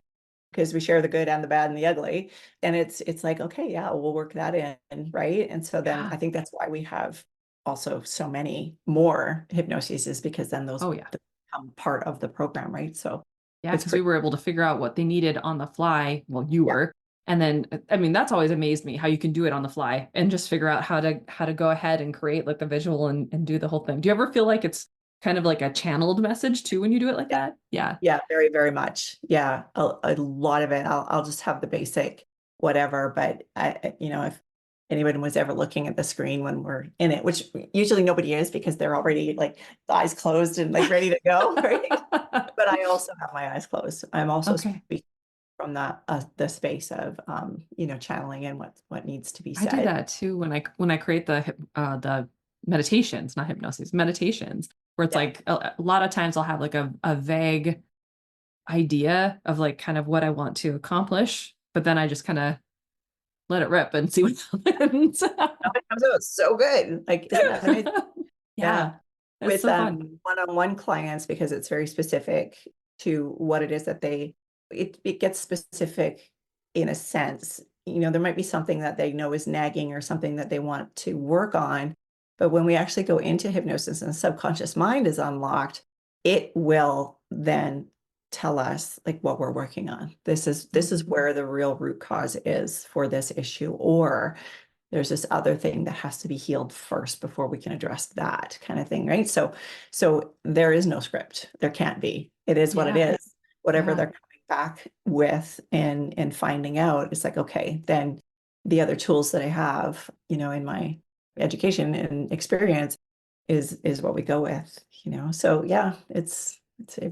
Speaker 2: because we share the good and the bad and the ugly. And it's like, okay, yeah, we'll work that in, right? And so then
Speaker 1: Yeah.
Speaker 2: I think that's why we have also so many more hypnoses, is because then those
Speaker 1: Oh, yeah.
Speaker 2: become part of the program, right? So
Speaker 1: Yeah,
Speaker 2: it's
Speaker 1: because we
Speaker 2: pretty,
Speaker 1: were able to figure out what they needed on the fly. Well, you
Speaker 2: yeah.
Speaker 1: were. And then, I mean, that's always amazed me how you can do it on the fly and just figure out how to go ahead and create like the visual and do the whole thing. Do you ever feel like it's kind of like a channeled message too when you do it like that? Yeah.
Speaker 2: Yeah, very, very much. Yeah, a lot of it. I'll just have the basic whatever, but if anyone was ever looking at the screen when we're in it, which usually nobody is because they're already like eyes closed and like ready to go, right? But I also have my eyes closed. I'm also
Speaker 1: Okay.
Speaker 2: speaking from the space of channeling in what needs to be
Speaker 1: I do
Speaker 2: said.
Speaker 1: that too when I create the meditations, not hypnosis, meditations, where it's
Speaker 2: Yeah.
Speaker 1: like a lot of times I'll have like a vague idea of like kind of what I want to accomplish, but then I just kind of let it rip and see what happens.
Speaker 2: It comes out so good. Like, isn't that amazing?
Speaker 1: Yeah,
Speaker 2: Yeah.
Speaker 1: it's
Speaker 2: With
Speaker 1: so fun.
Speaker 2: one-on-one clients, because it's very specific to what it is that it gets specific in a sense. There might be something that they know is nagging or something that they want to work on. But when we actually go into hypnosis and the subconscious mind is unlocked, it will then tell us like what we're working on. This is where the real root cause is for this issue, or there's this other thing that has to be healed first before we can address that kind of thing, right? So there is no script. There can't be. It is what it
Speaker 1: Yeah,
Speaker 2: is. Whatever
Speaker 1: yeah,
Speaker 2: they're coming back with and finding out, it's like, okay, then the other tools that I have, in my education and experience is what we go with. So yeah, it's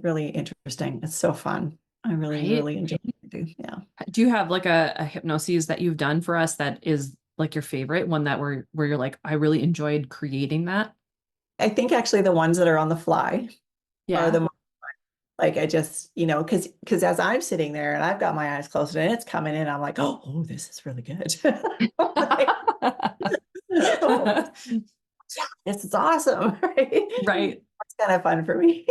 Speaker 2: really interesting. It's so fun. I really,
Speaker 1: right.
Speaker 2: really enjoy what I do. Yeah.
Speaker 1: Do you have like a hypnosis that you've done for us that is like your favorite one that where you're like, I really enjoyed creating that?
Speaker 2: I think actually the ones that are on the fly are
Speaker 1: Yeah.
Speaker 2: the, like, I just, because as I'm sitting there and I've got my eyes closed and it's coming in, I'm like, oh, this is really good. Like, oh, yeah, this is awesome. Right?
Speaker 1: Right.
Speaker 2: That's kind of fun for me.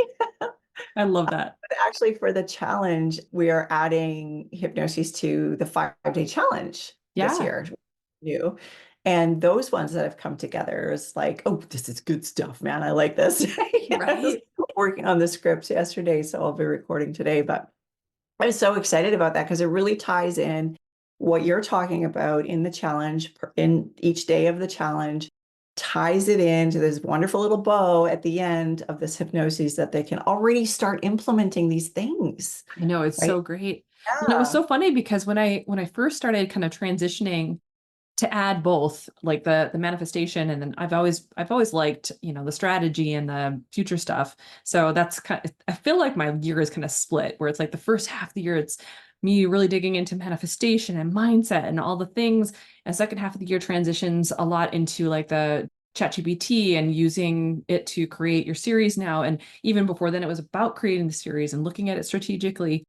Speaker 1: I love that.
Speaker 2: But actually, for the challenge, we are adding hypnosis to the 5-day challenge this
Speaker 1: Yeah.
Speaker 2: year. New. And those ones that have come together is like, oh, this is good stuff, man. I like this. I was
Speaker 1: Right.
Speaker 2: working on the scripts yesterday, so I'll be recording today. But I was so excited about that because it really ties in what you're talking about in the challenge, in each day of the challenge, ties it into this wonderful little bow at the end of this hypnosis that they can already start implementing these things,
Speaker 1: I know it's
Speaker 2: right?
Speaker 1: so great. And it was
Speaker 2: Yeah.
Speaker 1: so funny because when I first started kind of transitioning to add both like the manifestation and then I've always liked the strategy and the future stuff, so that's kind of, I feel like my year is kind of split where it's like the first half of the year it's me really digging into manifestation and mindset and all the things, and second half of the year transitions a lot into like the ChatGPT and using it to create your series now, and even before then it was about creating the series and looking at it strategically.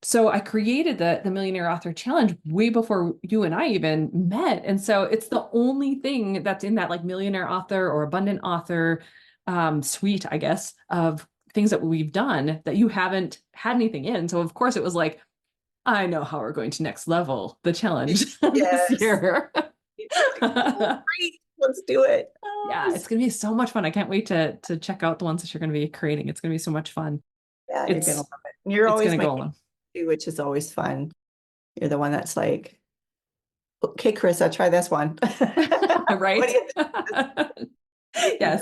Speaker 1: So I created the Millionaire Author Challenge way before you and I even met. And so it's the only thing that's in that like millionaire author or abundant author suite, I guess, of things that we've done that you haven't had anything in. So of course it was like, I know how we're going to next level the challenge this
Speaker 2: Yes.
Speaker 1: year.
Speaker 2: It's like, oh, great. Let's do it. Oh,
Speaker 1: Yeah, it's gonna be so much fun. I can't wait to check out the ones that you're gonna be creating. It's gonna be so much fun.
Speaker 2: yeah, you're gonna
Speaker 1: It's
Speaker 2: love it. You're
Speaker 1: it's
Speaker 2: always
Speaker 1: gonna
Speaker 2: my
Speaker 1: go
Speaker 2: kid
Speaker 1: along.
Speaker 2: too, which is always fun. You're the one that's like, okay, Chris, I'll try this one. What do
Speaker 1: Right?
Speaker 2: you think?
Speaker 1: Yes.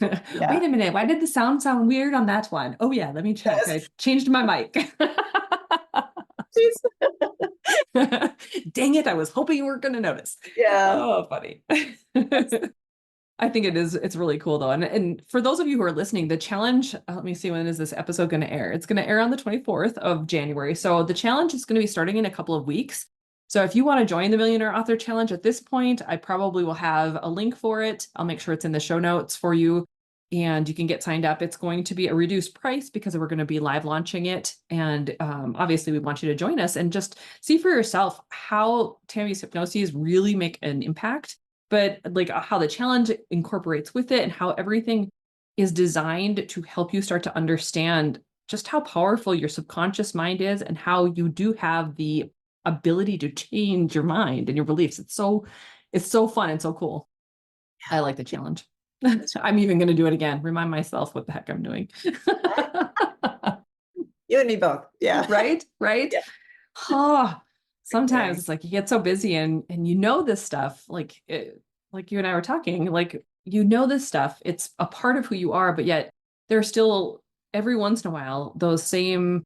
Speaker 2: Yeah.
Speaker 1: Wait a minute. Why did the sound weird on that one? Oh yeah, let me check. I
Speaker 2: Yes.
Speaker 1: changed my mic. Dang it, I was hoping you weren't going to notice.
Speaker 2: Yeah.
Speaker 1: Oh, funny. I think it is. It's really cool though. And for those of you who are listening, the challenge, let me see, when is this episode going to air? It's going to air on the 24th of January. So the challenge is going to be starting in a couple of weeks. So if you want to join the Millionaire Author Challenge at this point, I probably will have a link for it. I'll make sure it's in the show notes for you and you can get signed up. It's going to be a reduced price because we're going to be live launching it. And obviously we want you to join us and just see for yourself how Tammy's hypnoses really make an impact, but like how the challenge incorporates with it and how everything is designed to help you start to understand just how powerful your subconscious mind is and how you do have the ability to change your mind and your beliefs. It's so fun and so cool. I like the challenge. I'm even going to do it again. Remind myself what the heck I'm doing.
Speaker 2: You and me both. Yeah.
Speaker 1: Right? Right?
Speaker 2: Yeah.
Speaker 1: Oh, sometimes
Speaker 2: Exciting.
Speaker 1: it's like you get so busy and you know this stuff, like you and I were talking, like you know this stuff. It's a part of who you are, but yet there's still every once in a while those same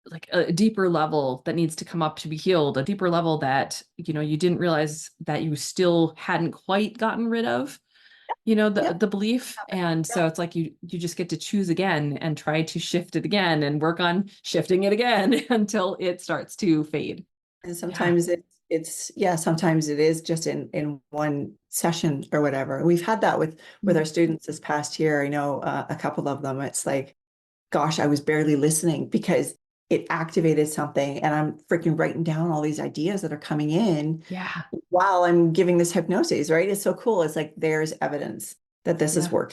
Speaker 1: like a deeper level that needs to come up to be healed, a deeper level that you didn't realize that you still hadn't quite gotten rid of, the
Speaker 2: Yep.
Speaker 1: the belief. And
Speaker 2: Yep.
Speaker 1: so it's like you just get to choose again and try to shift it again and work on shifting it again until it starts to fade.
Speaker 2: And
Speaker 1: Yeah.
Speaker 2: sometimes it's yeah, sometimes it is just in one session or whatever. We've had that with our
Speaker 1: Mm.
Speaker 2: students this past year. I know a couple of them. It's like, gosh, I was barely listening because it activated something, and I'm freaking writing down all these ideas that are coming in
Speaker 1: Yeah.
Speaker 2: while I'm giving this hypnosis, right? It's so cool. It's like there's evidence that this is
Speaker 1: Yeah.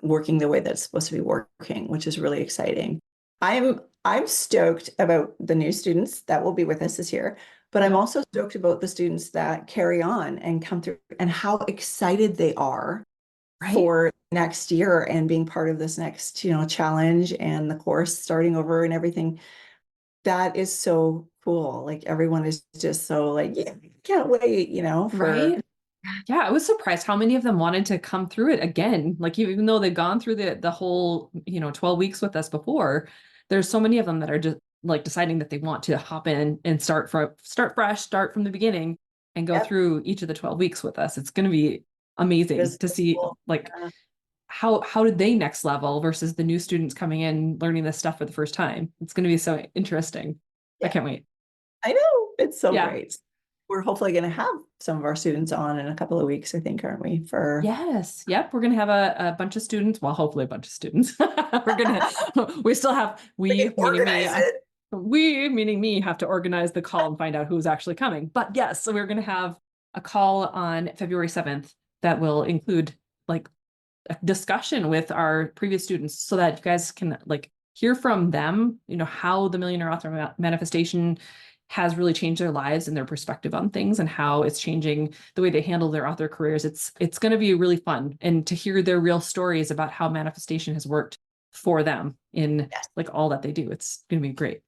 Speaker 2: working the way that it's supposed to be working, which is really exciting. I'm stoked about the new students that will be with us this year, but I'm
Speaker 1: Yep.
Speaker 2: also stoked about the students that carry on and come through and how excited they are
Speaker 1: Right.
Speaker 2: for next year and being part of this next, challenge and the course starting over and everything. That is so cool. Like everyone is just so like, yeah, can't wait, for
Speaker 1: Right. Yeah, I was surprised how many of them wanted to come through it again. Like even though they've gone through the whole, 12 weeks with us before, there's so many of them that are just like deciding that they want to hop in and start fresh, start from the beginning and go
Speaker 2: yep,
Speaker 1: through each of the 12 weeks with us. It's going to be
Speaker 2: it
Speaker 1: amazing
Speaker 2: is
Speaker 1: to
Speaker 2: so
Speaker 1: see
Speaker 2: cool.
Speaker 1: like
Speaker 2: Yeah,
Speaker 1: how did they next level versus the new students coming in learning this stuff for the first time. It's going to be so interesting. I
Speaker 2: yeah,
Speaker 1: can't wait.
Speaker 2: I know. It's so
Speaker 1: Yeah.
Speaker 2: great. We're hopefully going to have some of our students on in a couple of weeks, I think, aren't we? For
Speaker 1: Yes. Yep. We're going to have a bunch of students. Well, hopefully a bunch of students. We still have,
Speaker 2: we can
Speaker 1: meaning me,
Speaker 2: organize it.
Speaker 1: meaning me, have to organize the call and find out who's actually coming. But yes, so we're going to have a call on February 7th that will include like a discussion with our previous students so that you guys can like hear from them, how the Millionaire Author Manifestation has really changed their lives and their perspective on things and how it's changing the way they handle their author careers. It's going to be really fun and to hear their real stories about how manifestation has worked for them in
Speaker 2: Yes.
Speaker 1: like all that they do. It's going to be great.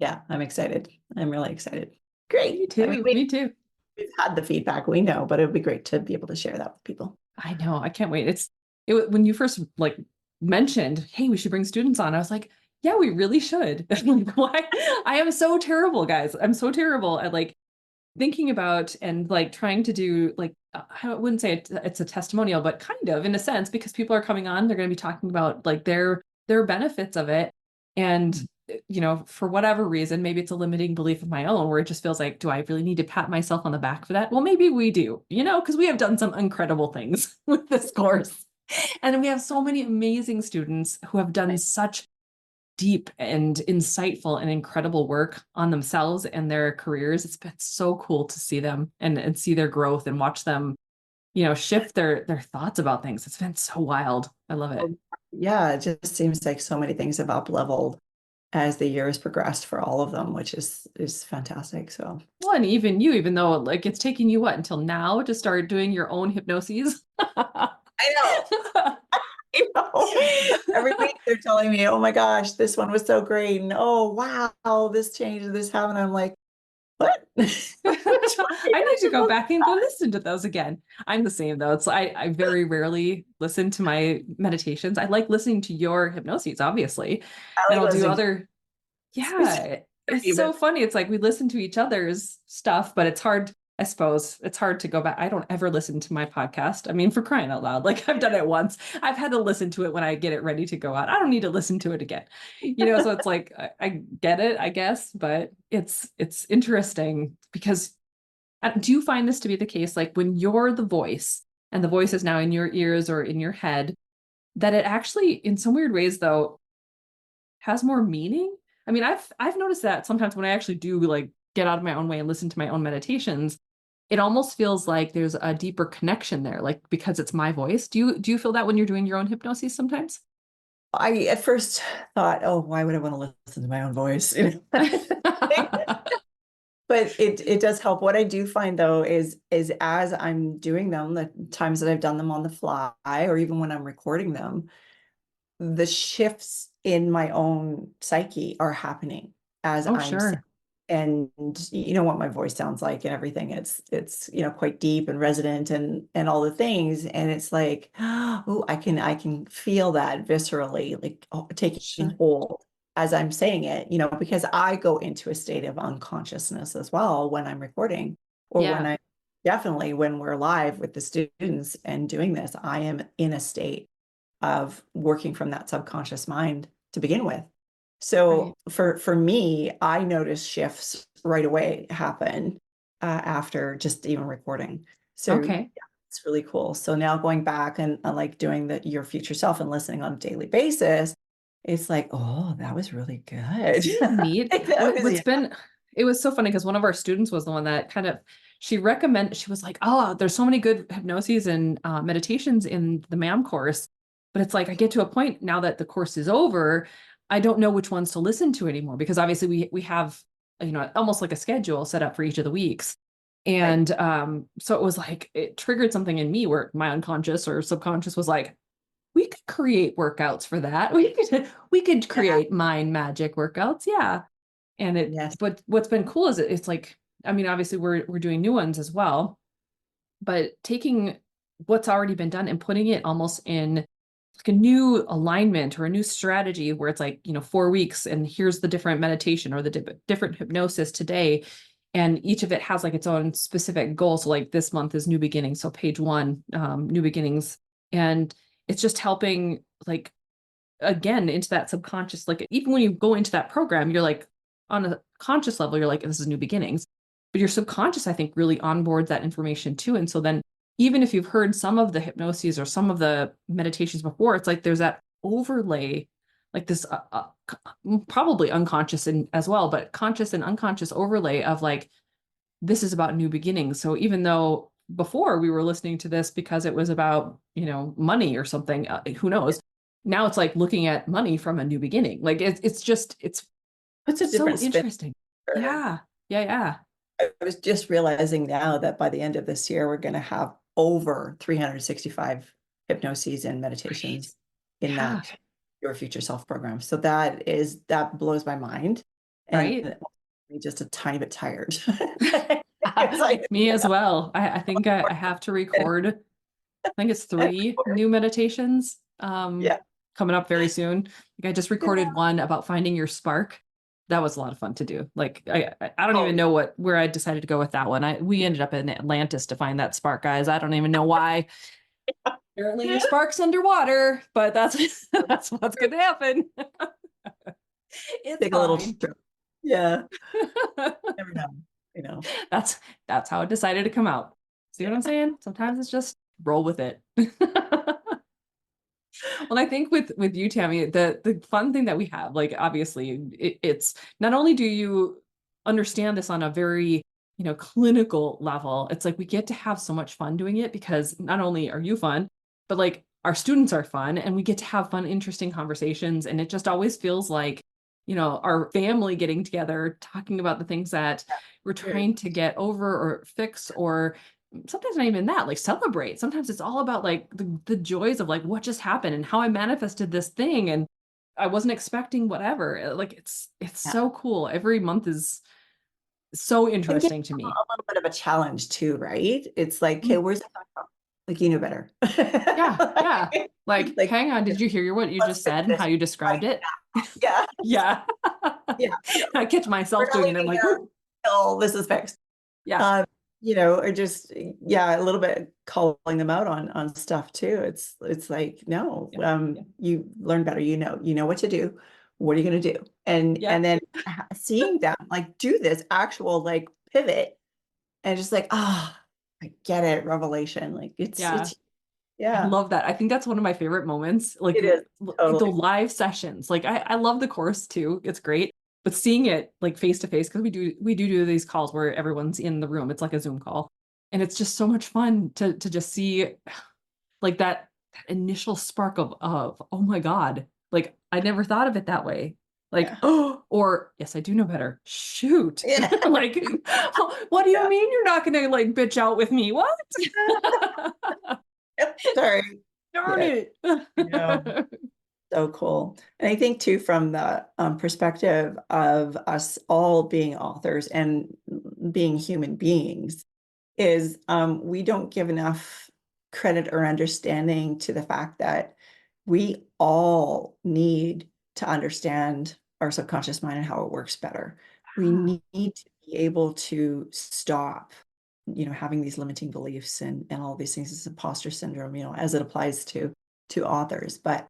Speaker 2: Yeah, I'm excited. I'm really excited. Great.
Speaker 1: Me
Speaker 2: I mean,
Speaker 1: too. Me too.
Speaker 2: we've had the feedback, we know, but it would be great to be able to share that with people.
Speaker 1: I know. I can't wait. When you first like mentioned, hey, we should bring students on. I was like, yeah, we really should. Like, why? I am so terrible, guys. I'm so terrible at like thinking about and like trying to do like I wouldn't say it's a testimonial, but kind of in a sense because people are coming on, they're going to be talking about like their benefits of it, and for whatever reason, maybe it's a limiting belief of my own where it just feels like, do I really need to pat myself on the back for that? Well, maybe we do, because we have done some incredible things with this course, and we have so many amazing students who have done such deep and insightful and incredible work on themselves and their careers. It's been so cool to see them and see their growth and watch them, shift their thoughts about things. It's been so wild. I love it.
Speaker 2: Yeah, it just seems like so many things have up leveled as the years progressed for all of them, which is fantastic. So
Speaker 1: Well, and even you, even though like it's taking you what until now to start doing your own hypnoses.
Speaker 2: I know. I know. Every week they're telling me, oh my gosh, this one was so great. And oh wow, this changed, this happened. I'm like, what? Which one are you
Speaker 1: I
Speaker 2: gonna
Speaker 1: need to go
Speaker 2: promote?
Speaker 1: back and go listen to those again. I'm the same though. I very rarely listen to my meditations. I like listening to your hypnoses, obviously.
Speaker 2: I
Speaker 1: And
Speaker 2: like
Speaker 1: I'll do
Speaker 2: listening to
Speaker 1: other, yeah, it's
Speaker 2: you,
Speaker 1: so
Speaker 2: but
Speaker 1: funny. It's like we listen to each other's stuff, but it's hard. I suppose it's hard to go back. I don't ever listen to my podcast. I mean, for crying out loud, like I've done it once. I've had to listen to it when I get it ready to go out. I don't need to listen to it again. So it's like I get it, I guess, but it's interesting because do you find this to be the case? Like when you're the voice and the voice is now in your ears or in your head, that it actually, in some weird ways, though, has more meaning. I mean, I've noticed that sometimes when I actually do like get out of my own way and listen to my own meditations, it almost feels like there's a deeper connection there, like because it's my voice. Do you feel that when you're doing your own hypnosis sometimes?
Speaker 2: I at first thought, oh, why would I want to listen to my own voice? But it does help. What I do find though is as I'm doing them, the times that I've done them on the fly, or even when I'm recording them, the shifts in my own psyche are happening as
Speaker 1: Oh,
Speaker 2: I'm saying,
Speaker 1: sure.
Speaker 2: and you know what my voice sounds like and everything. It's quite deep and resonant and all the things. And it's like, oh, I can feel that viscerally, like taking
Speaker 1: Sure.
Speaker 2: hold as I'm saying it, because I go into a state of unconsciousness as well when I'm recording, or when
Speaker 1: Yeah.
Speaker 2: I definitely when we're live with the students and doing this, I am in a state of working from that subconscious mind to begin with.
Speaker 1: Right.
Speaker 2: So for me, I notice shifts right away happen after just even recording. So
Speaker 1: Okay.
Speaker 2: yeah, it's really cool. So now going back and like doing the your future self and listening on a daily basis, it's like, oh, that was really good.
Speaker 1: Isn't it neat?
Speaker 2: That was, yeah.
Speaker 1: It was so funny because one of our students was the one that she was like, oh, there's so many good hypnoses and meditations in the MAM course. But it's like, I get to a point now that the course is over, I don't know which ones to listen to anymore because obviously we have, almost like a schedule set up for each of the weeks.
Speaker 2: Right.
Speaker 1: And so it was like, it triggered something in me where my unconscious or subconscious was like, we could create workouts for that. We could
Speaker 2: Yeah.
Speaker 1: create mind magic workouts. Yeah. And
Speaker 2: Yes.
Speaker 1: but what's been cool is it's like, I mean, obviously we're doing new ones as well, but taking what's already been done and putting it almost in like a new alignment or a new strategy where it's like, 4 weeks and here's the different meditation or the different hypnosis today. And each of it has like its own specific goal. So like this month is new beginnings. So page one, new beginnings. And it's just helping like again into that subconscious, like even when you go into that program you're like on a conscious level you're like this is new beginnings, but your subconscious I think really onboards that information too. And so then even if you've heard some of the hypnoses or some of the meditations before, it's like there's that overlay, like this probably unconscious and as well, but conscious and unconscious overlay of like this is about new beginnings. So even though before we were listening to this because it was about, money or something, who knows? Now it's like looking at money from a new beginning. Like it's
Speaker 2: It's a
Speaker 1: so
Speaker 2: different spin.
Speaker 1: interesting. Yeah. Yeah. Yeah.
Speaker 2: I was just realizing now that by the end of this year, we're going to have over 365 hypnoses and
Speaker 1: Right.
Speaker 2: meditations in
Speaker 1: Yeah.
Speaker 2: that Your Future Self program. So that blows my mind. And
Speaker 1: Right.
Speaker 2: I'm just a tiny bit tired. It's like,
Speaker 1: Me as well. I think I have to record, I think it's 3 new meditations
Speaker 2: yeah.
Speaker 1: coming up very soon. Like I just recorded one about finding your spark. That was a lot of fun to do. Like I don't even
Speaker 2: Oh,
Speaker 1: know where I decided to go with that one. We ended up in Atlantis to find that spark, guys. I don't even know why. Apparently your spark's underwater, but that's that's what's gonna happen. It's
Speaker 2: take a little
Speaker 1: fine.
Speaker 2: trip. Yeah. Never know. You know.
Speaker 1: That's that's how it decided to come out. See what I'm saying? Sometimes it's just roll with it. Well, I think with you, Tammy, the fun thing that we have, like obviously, it's not only do you understand this on a very clinical level, it's like we get to have so much fun doing it because not only are you fun, but like our students are fun, and we get to have fun, interesting conversations, and it just always feels like our family getting together, talking about the things that we're
Speaker 2: Very
Speaker 1: trying to get over or fix or sometimes not even that, like celebrate. Sometimes it's all about like the joys of like what just happened and how I manifested this thing and I wasn't expecting whatever. Like it's
Speaker 2: yeah.
Speaker 1: so cool. Every month is so
Speaker 2: And get
Speaker 1: interesting to
Speaker 2: a
Speaker 1: me.
Speaker 2: little bit of a challenge too, right? It's like, okay,
Speaker 1: Mm.
Speaker 2: where's that coming from? Like, you know better.
Speaker 1: Yeah, yeah. Like,
Speaker 2: Like,
Speaker 1: hang on, did you hear what you
Speaker 2: let's
Speaker 1: just
Speaker 2: fix
Speaker 1: said and how
Speaker 2: this
Speaker 1: you
Speaker 2: right
Speaker 1: described it?
Speaker 2: now. Yeah.
Speaker 1: Yeah.
Speaker 2: Yeah.
Speaker 1: I catch
Speaker 2: We're
Speaker 1: myself
Speaker 2: not
Speaker 1: doing it. I'm
Speaker 2: leaving
Speaker 1: like,
Speaker 2: here
Speaker 1: oh,
Speaker 2: until this is fixed.
Speaker 1: yeah,
Speaker 2: Um, or just, yeah, a little bit calling them out on stuff too. It's like, no,
Speaker 1: Yeah. Yeah.
Speaker 2: you learn better, you know what to do. What are you going to do? And
Speaker 1: Yep.
Speaker 2: then seeing them like do this actual like pivot and just like, ah, I get it, revelation. Like
Speaker 1: Yeah.
Speaker 2: it's
Speaker 1: I
Speaker 2: yeah,
Speaker 1: love that. I think that's one of my favorite moments. Like
Speaker 2: it is
Speaker 1: the
Speaker 2: totally.
Speaker 1: live sessions. Like I love the course too. It's great. But seeing it like face to face, because we do these calls where everyone's in the room. It's like a Zoom call. And it's just so much fun to just see like that initial spark of oh my God. Like I never thought of it that way. Like,
Speaker 2: Yeah.
Speaker 1: oh, or yes, I do know better. Shoot.
Speaker 2: Yeah.
Speaker 1: Like, what do you
Speaker 2: Yeah.
Speaker 1: mean you're not gonna like bitch out with me? What?
Speaker 2: Sorry.
Speaker 1: Darn
Speaker 2: Yeah,
Speaker 1: it.
Speaker 2: I know. So cool. And I think too, from the perspective of us all being authors and being human beings, is we don't give enough credit or understanding to the fact that we all need to understand our subconscious mind and how it works better. We
Speaker 1: Ah,
Speaker 2: need to be able to stop, having these limiting beliefs and all these things, this imposter syndrome, as it applies to authors. But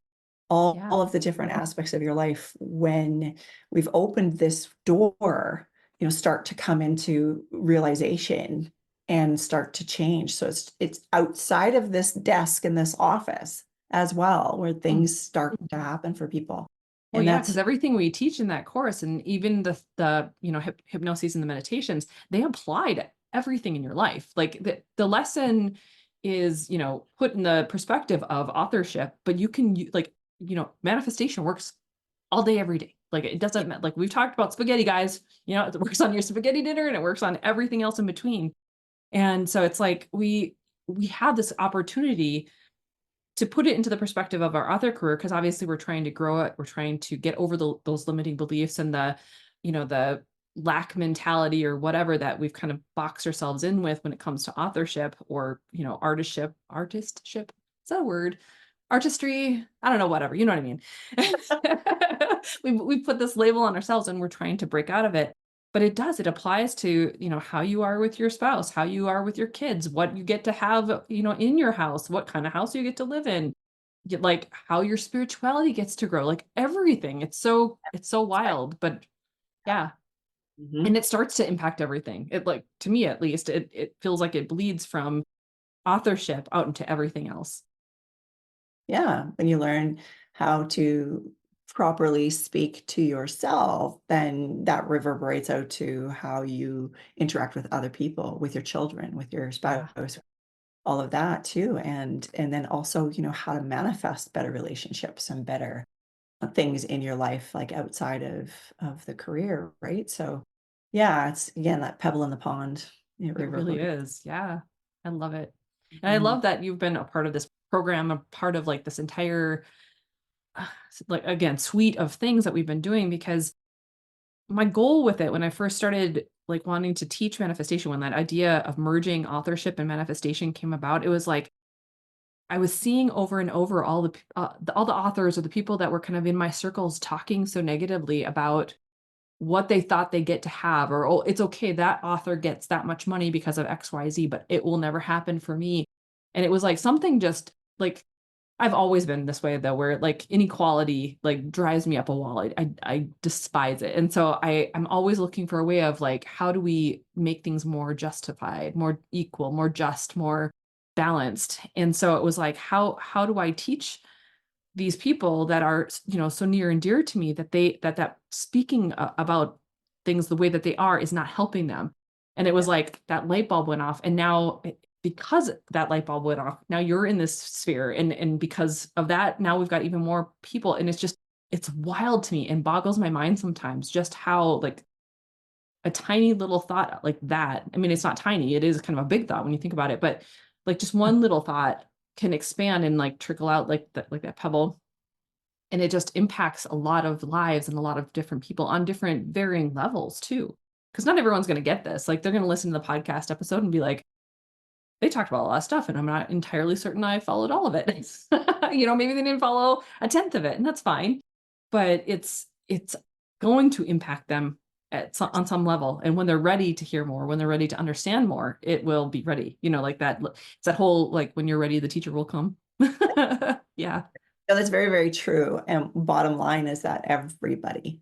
Speaker 2: all
Speaker 1: yeah.
Speaker 2: of the different aspects of your life, when we've opened this door, start to come into realization and start to change. So it's outside of this desk in this office as well, where
Speaker 1: Mm.
Speaker 2: things start to happen for people.
Speaker 1: Well,
Speaker 2: And
Speaker 1: yeah, because
Speaker 2: that's
Speaker 1: everything we teach in that course and even the hypnosis and the meditations, they apply to everything in your life. Like the lesson is, put in the perspective of authorship, but you can like, manifestation works all day, every day. Like it doesn't matter. Like we've talked about spaghetti, guys. It works on your spaghetti dinner and it works on everything else in between. And so it's like we have this opportunity to put it into the perspective of our author career, because obviously we're trying to grow it, we're trying to get over those limiting beliefs and the lack mentality or whatever that we've kind of boxed ourselves in with when it comes to authorship or artistship, is that a word? Artistry, I don't know, whatever, you know what I mean. We put this label on ourselves and we're trying to break out of it, but it applies to how you are with your spouse, how you are with your kids, what you get to have in your house, what kind of house you get to live in, like how your spirituality gets to grow, like everything. It's so
Speaker 2: right.
Speaker 1: wild, but yeah. And
Speaker 2: Mhm.
Speaker 1: it starts to impact everything. It, like, to me at least, it feels like it bleeds from authorship out into everything else.
Speaker 2: Yeah, when you learn how to properly speak to yourself, then that reverberates out to how you interact with other people, with your children, with your
Speaker 1: Yeah.
Speaker 2: spouse, all of that too. And then also, how to manifest better relationships and better things in your life, like outside of the career, right? So yeah, it's again that pebble in the pond, it
Speaker 1: It really
Speaker 2: reverberates.
Speaker 1: is. Yeah. I love it. And I
Speaker 2: Mhm.
Speaker 1: love that you've been a part of this program, a part of like this entire, like, again, suite of things that we've been doing, because my goal with it when I first started like wanting to teach manifestation, when that idea of merging authorship and manifestation came about, it was like I was seeing over and over all the authors or the people that were kind of in my circles talking so negatively about what they thought they get to have, or oh, it's okay, that author gets that much money because of XYZ, but it will never happen for me. And it was like something just like, I've always been this way though, where like inequality like drives me up a wall. I despise it. And so I'm always looking for a way of like, how do we make things more justified, more equal, more just, more balanced? And so it was like, how do I teach these people that are so near and dear to me, that that speaking about things the way that they are is not helping them? And it was
Speaker 2: Yeah.
Speaker 1: like that light bulb went off, and now because that light bulb went off, now you're in this sphere, and because of that, now we've got even more people, and it's wild to me and boggles my mind sometimes just how like a tiny little thought like that. I mean, it's not tiny, it is kind of a big thought when you think about it, but like just one little thought can expand and like trickle out like that pebble, and it just impacts a lot of lives and a lot of different people on different varying levels too, because not everyone's going to get this. Like they're going to listen to the podcast episode and be like, they talked about a lot of stuff and I'm not entirely certain I followed all of it. Maybe they didn't follow a tenth of it, and that's fine, but it's going to impact them on some level. And when they're ready to hear more, when they're ready to understand more, it will be ready. Like that. It's that whole, like, when you're ready, the teacher will come. Yeah.
Speaker 2: No, that's very, very true. And bottom line is that everybody,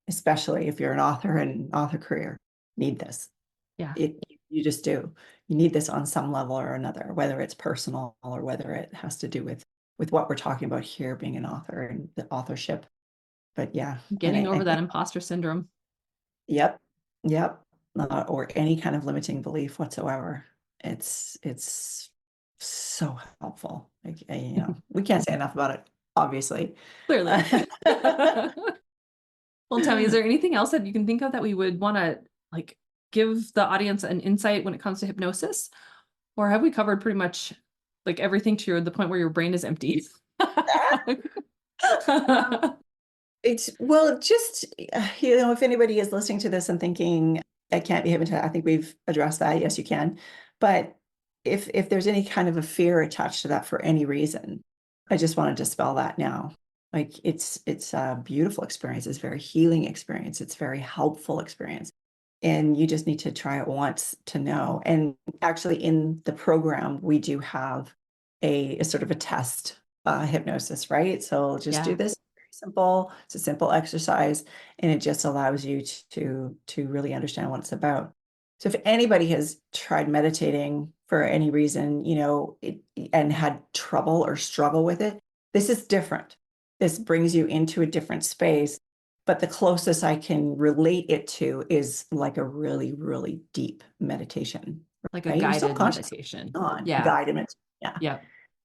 Speaker 2: especially if you're an author and author career, need this.
Speaker 1: Yeah.
Speaker 2: You just do. You need this on some level or another, whether it's personal or whether it has to do with what we're talking about here, being an author and the authorship. But yeah, and
Speaker 1: Getting
Speaker 2: I
Speaker 1: over that
Speaker 2: think,
Speaker 1: imposter syndrome.
Speaker 2: yep, yep, or any kind of limiting belief whatsoever. It's so helpful. Like, we can't say enough about it, obviously.
Speaker 1: Clearly. Well, Tammy, is there anything else that you can think of that we would want to, like, give the audience an insight when it comes to hypnosis? Or have we covered pretty much, like, everything to the point where your brain is empty?
Speaker 2: It's well, just if anybody is listening to this and thinking I can't be hypnotized, I think we've addressed that. Yes, you can. But if there's any kind of a fear attached to that for any reason, I just want to dispel that now. Like it's a beautiful experience. It's a very healing experience. It's a very helpful experience. And you just need to try it once to know. And actually in the program, we do have a sort of a test hypnosis, right? So just do
Speaker 1: Yeah.
Speaker 2: this simple. It's a simple exercise, and it just allows you to really understand what it's about. So if anybody has tried meditating for any reason, and had trouble or struggle with it, this is different. This brings you into a different space. But the closest I can relate it to is like a really, really deep meditation,
Speaker 1: Like a
Speaker 2: right? You're still
Speaker 1: guided
Speaker 2: conscious
Speaker 1: meditation.
Speaker 2: on
Speaker 1: Yeah.
Speaker 2: guided meditation. Yeah,
Speaker 1: Yeah.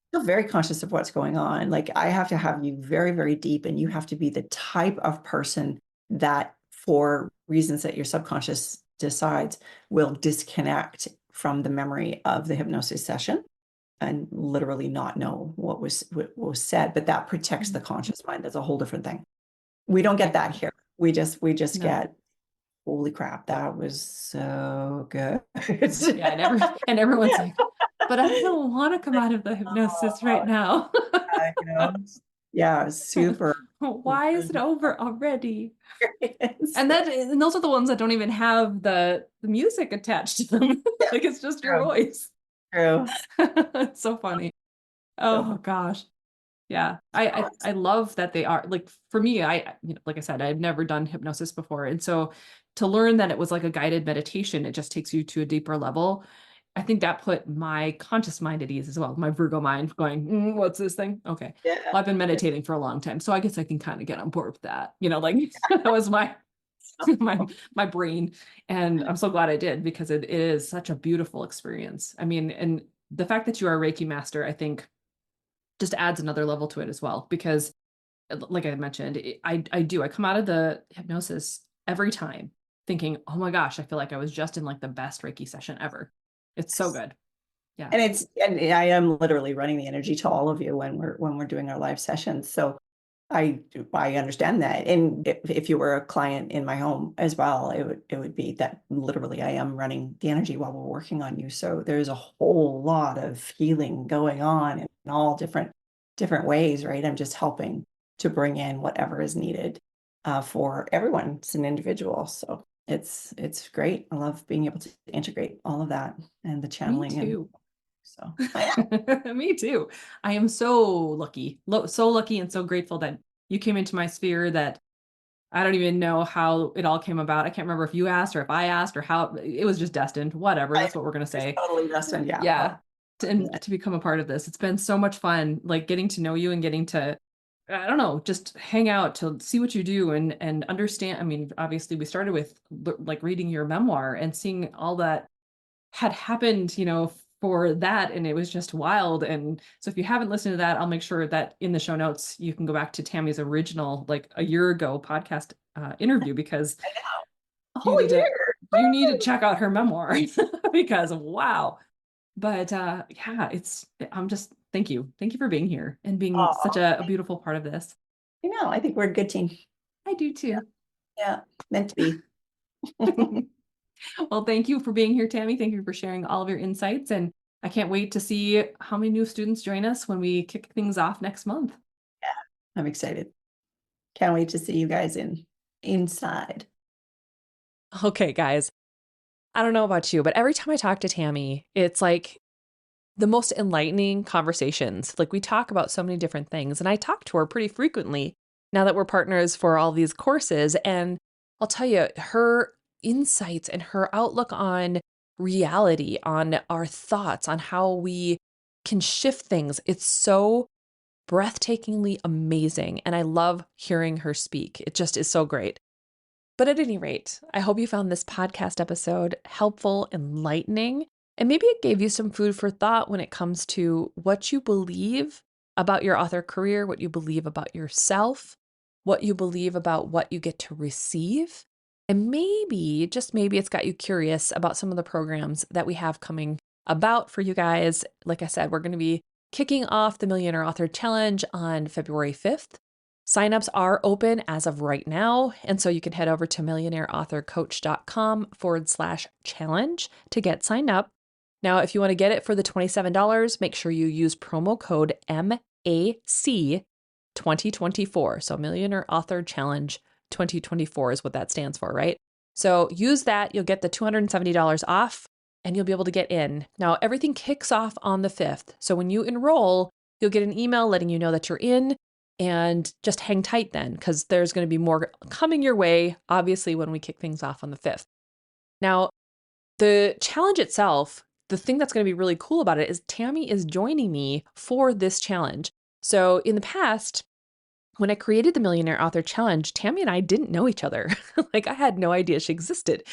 Speaker 2: still very conscious of what's going on. Like I have to have you very, very deep, and you have to be the type of person that, for reasons that your subconscious decides, will disconnect from the memory of the hypnosis session and literally not know what was said. But that protects the conscious mind. That's a whole different thing. We don't get that here. We just
Speaker 1: No.
Speaker 2: get, holy crap, that was so good.
Speaker 1: Yeah. And everyone's like, but I don't want to come out of the hypnosis right now.
Speaker 2: You know, yeah, super
Speaker 1: Why is it over already?
Speaker 2: experience.
Speaker 1: And those are the ones that don't even have the music attached to them.
Speaker 2: Yeah,
Speaker 1: Like, it's just your
Speaker 2: true,
Speaker 1: voice.
Speaker 2: true.
Speaker 1: It's so funny. Oh
Speaker 2: So,
Speaker 1: gosh. Yeah. I love that they are, like, for me, like I said, I've never done hypnosis before. And so to learn that it was like a guided meditation, it just takes you to a deeper level. I think that put my conscious mind at ease as well. My Virgo mind going, what's this thing? Okay.
Speaker 2: yeah.
Speaker 1: Well, I've been meditating for a long time, so I guess I can kind of get on board with that. Like, that was my my brain. And I'm so glad I did, because it is such a beautiful experience. I mean, and the fact that you are a Reiki master, I think, just adds another level to it as well. Because, like I mentioned, I come out of the hypnosis every time thinking, oh my gosh, I feel like I was just in, like, the best Reiki session ever. It's so good. Yeah.
Speaker 2: And I am literally running the energy to all of you when we're doing our live sessions. So I understand that. And if you were a client in my home as well, it would be that literally I am running the energy while we're working on you. So there's a whole lot of healing going on in all different ways, right? I'm just helping to bring in whatever is needed for everyone. It's an individual. So it's great. I love being able to integrate all of that and the
Speaker 1: Me
Speaker 2: channeling, and
Speaker 1: too.
Speaker 2: so
Speaker 1: Me too. I am so lucky, so lucky and so grateful that you came into my sphere, that I don't even know how it all came about. I can't remember if you asked or if I asked, or how it was just destined. Whatever.
Speaker 2: I
Speaker 1: That's what we're going to
Speaker 2: it's
Speaker 1: say.
Speaker 2: totally destined. Yeah.
Speaker 1: Yeah.
Speaker 2: Oh,
Speaker 1: And to become a part of this. It's been so much fun, like, getting to know you and getting to, I don't know, just hang out to see what you do and understand. I mean, obviously we started with, like, reading your memoir and seeing all that had happened, for that. And it was just wild. And so if you haven't listened to that, I'll make sure that in the show notes, you can go back to Tammy's original, like, a year ago podcast interview, because
Speaker 2: I know. A
Speaker 1: you
Speaker 2: whole
Speaker 1: need to,
Speaker 2: year.
Speaker 1: you need to check out her memoir. Because wow. But yeah, I'm just, thank you. Thank you for being here and being such
Speaker 2: Oh,
Speaker 1: a beautiful part of this.
Speaker 2: I think we're a good team.
Speaker 1: I do
Speaker 2: Yeah.
Speaker 1: too.
Speaker 2: Yeah. Meant to be.
Speaker 1: Well, thank you for being here, Tammy. Thank you for sharing all of your insights. And I can't wait to see how many new students join us when we kick things off next month.
Speaker 2: Yeah. I'm excited. Can't wait to see you guys inside.
Speaker 1: Okay, guys, I don't know about you, but every time I talk to Tammy, it's like the most enlightening conversations. Like we talk about so many different things, and I talk to her pretty frequently now that we're partners for all these courses. And I'll tell you, her insights and her outlook on reality, on our thoughts, on how we can shift things, it's so breathtakingly amazing. And I love hearing her speak. It just is so great. But at any rate, I hope you found this podcast episode helpful, enlightening, and maybe it gave you some food for thought when it comes to what you believe about your author career, what you believe about yourself, what you believe about what you get to receive. And maybe, just maybe, it's got you curious about some of the programs that we have coming about for you guys. Like I said, we're going to be kicking off the Millionaire Author Challenge on February 5th. Signups are open as of right now. And so you can head over to millionaireauthorcoach.com/challenge to get signed up. Now, if you want to get it for the $27, make sure you use promo code MAC 2024. So Millionaire Author Challenge 2024 is what that stands for, right? So use that. You'll get the $270 off and you'll be able to get in. Now, everything kicks off on the 5th. So when you enroll, you'll get an email letting you know that you're in. And just hang tight then, because there's going to be more coming your way, obviously, when we kick things off on the 5th. Now, the challenge itself, the thing that's going to be really cool about it is Tammy is joining me for this challenge. So in the past, when I created the Millionaire Author Challenge, Tammy and I didn't know each other. Like I had no idea she existed.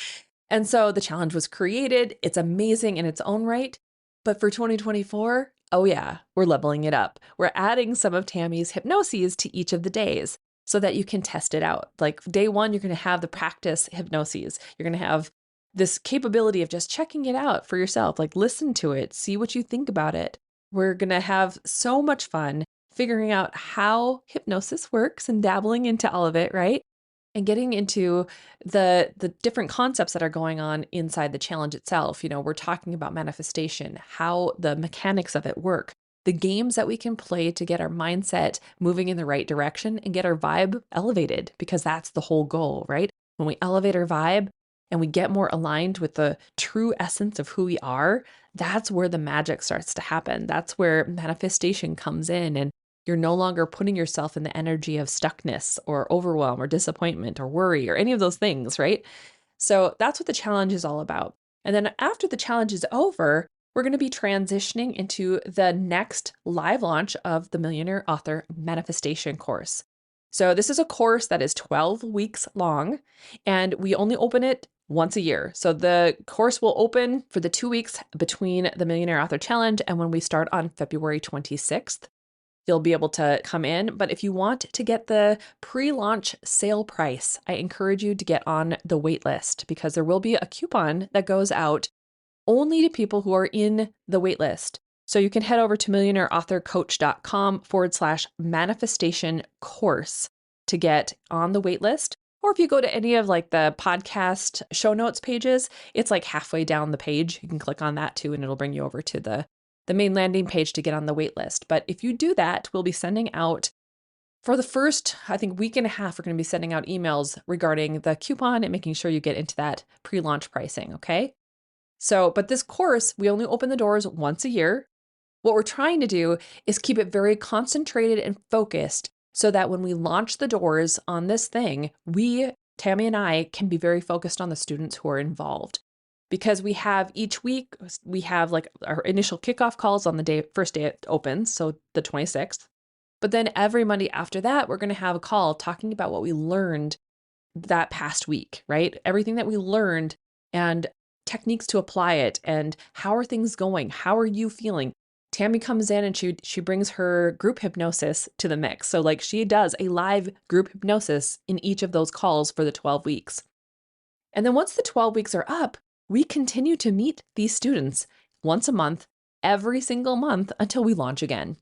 Speaker 1: And so the challenge was created. It's amazing in its own right. But for 2024, oh yeah, we're leveling it up. We're adding some of Tammy's hypnoses to each of the days so that you can test it out. Like day one, you're going to have the practice hypnoses. You're going to have this capability of just checking it out for yourself. Like listen to it, see what you think about it. We're going to have so much fun figuring out how hypnosis works and dabbling into all of it, right? And getting into the different concepts that are going on inside the challenge itself. You know, we're talking about manifestation, how the mechanics of it work, the games that we can play to get our mindset moving in the right direction and get our vibe elevated, because that's the whole goal, right? When we elevate our vibe and we get more aligned with the true essence of who we are, that's where the magic starts to happen. That's where manifestation comes in, and you're no longer putting yourself in the energy of stuckness or overwhelm or disappointment or worry or any of those things, right? So that's what the challenge is all about. And then after the challenge is over, we're going to be transitioning into the next live launch of the Millionaire Author Manifestation course. So this is a course that is 12 weeks long, and we only open it once a year. So the course will open for the 2 weeks between the Millionaire Author Challenge and when we start on February 26th. You'll be able to come in. But if you want to get the pre-launch sale price, I encourage you to get on the wait list, because there will be a coupon that goes out only to people who are in the wait list. So you can head over to millionaireauthorcoach.com/manifestation course to get on the wait list. Or if you go to any of like the podcast show notes pages, it's like halfway down the page. You can click on that too, and it'll bring you over to the main landing page to get on the wait list. But if you do that, we'll be sending out for the first, I think, week and a half, we're going to be sending out emails regarding the coupon and making sure you get into that pre-launch pricing. Okay. So, but this course, we only open the doors once a year. What we're trying to do is keep it very concentrated and focused so that when we launch the doors on this thing, Tammy and I, can be very focused on the students who are involved. Because we have each week, we have like our initial kickoff calls on the first day it opens, so the 26th. But then every Monday after that, we're going to have a call talking about what we learned that past week, right? Everything that we learned and techniques to apply it, and how are things going? How are you feeling? Tammy comes in and she brings her group hypnosis to the mix. So like she does a live group hypnosis in each of those calls for the 12 weeks. And then once the 12 weeks are up, we continue to meet these students once a month, every single month until we launch again.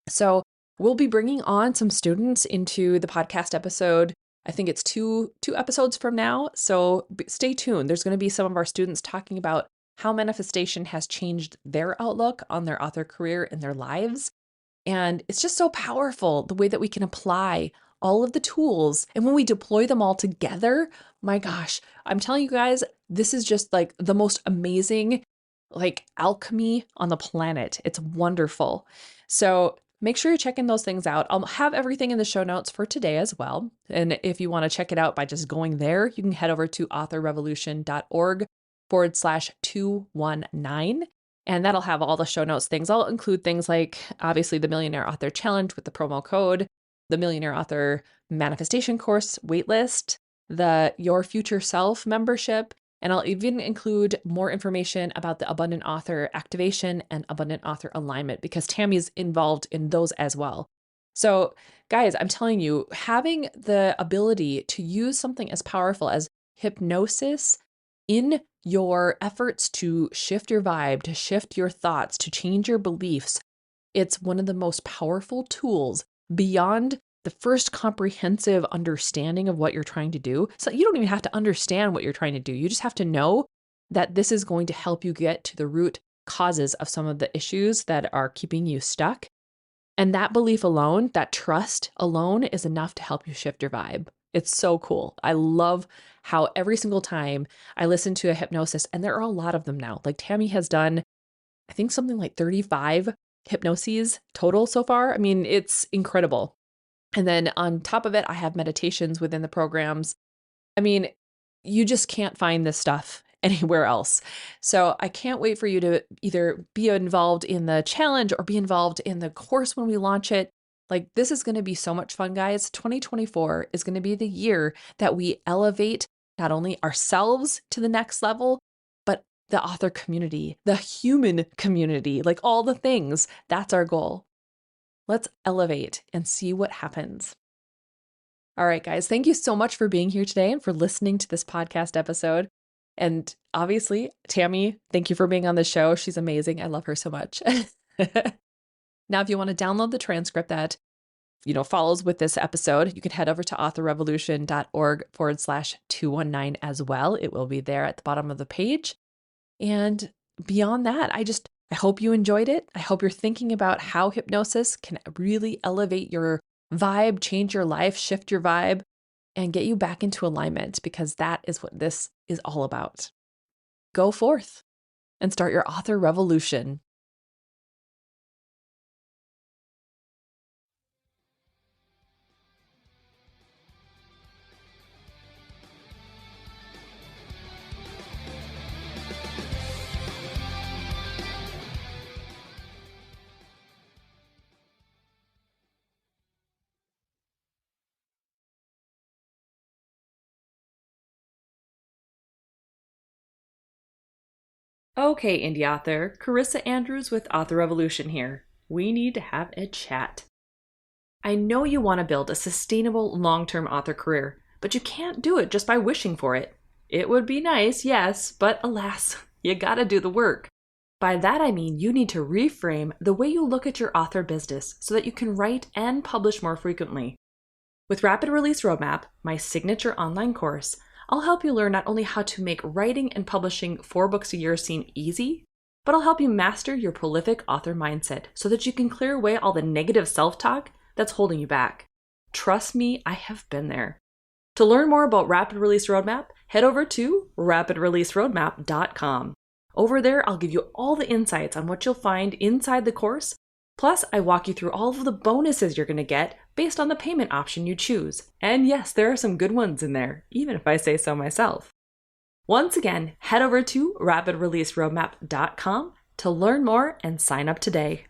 Speaker 1: So we'll be bringing on some students into the podcast episode. I think it's two episodes from now. So stay tuned. There's going to be some of our students talking about how manifestation has changed their outlook on their author career and their lives. And it's just so powerful, the way that we can apply all of the tools. And when we deploy them all together, my gosh, I'm telling you guys, this is just like the most amazing like alchemy on the planet. It's wonderful. So make sure you're checking those things out. I'll have everything in the show notes for today as well. And if you want to check it out by just going there, you can head over to authorrevolution.org/219. And that'll have all the show notes things. I'll include things like obviously the Millionaire Author Challenge with the promo code, the Millionaire Author Manifestation Course waitlist, the Your Future Self membership, and I'll even include more information about the Abundant Author Activation and Abundant Author Alignment because Tammy's involved in those as well. So, guys, I'm telling you, having the ability to use something as powerful as hypnosis in your efforts to shift your vibe, to shift your thoughts, to change your beliefs, it's one of the most powerful tools beyond the first comprehensive understanding of what you're trying to do. So you don't even have to understand what you're trying to do. You just have to know that this is going to help you get to the root causes of some of the issues that are keeping you stuck. And that belief alone, that trust alone is enough to help you shift your vibe. It's so cool. I love how every single time I listen to a hypnosis, and there are a lot of them now, like Tammy has done, I think something like 35 hypnoses total so far. I mean, it's incredible. And then on top of it, I have meditations within the programs. I mean, you just can't find this stuff anywhere else. So I can't wait for you to either be involved in the challenge or be involved in the course when we launch it. Like, this is going to be so much fun, guys. 2024 is going to be the year that we elevate not only ourselves to the next level, but the author community, the human community, like all the things. That's our goal. Let's elevate and see what happens. All right, guys, thank you so much for being here today and for listening to this podcast episode. And obviously, Tammy, thank you for being on the show. She's amazing. I love her so much. Now, if you want to download the transcript that, follows with this episode, you can head over to authorrevolution.org/219 as well. It will be there at the bottom of the page. And beyond that, I hope you enjoyed it. I hope you're thinking about how hypnosis can really elevate your vibe, change your life, shift your vibe, and get you back into alignment, because that is what this is all about. Go forth and start your author revolution. Okay, indie author, Carissa Andrews with Author Revolution here. We need to have a chat. I know you want to build a sustainable long-term author career, but you can't do it just by wishing for it. It would be nice, yes, but alas, you gotta do the work. By that I mean you need to reframe the way you look at your author business so that you can write and publish more frequently. With Rapid Release Roadmap, my signature online course, I'll help you learn not only how to make writing and publishing 4 books a year seem easy, but I'll help you master your prolific author mindset so that you can clear away all the negative self-talk that's holding you back. Trust me, I have been there. To learn more about Rapid Release Roadmap, head over to rapidreleaseroadmap.com. Over there, I'll give you all the insights on what you'll find inside the course. Plus, I walk you through all of the bonuses you're going to get based on the payment option you choose. And yes, there are some good ones in there, even if I say so myself. Once again, head over to rapidreleaseroadmap.com to learn more and sign up today.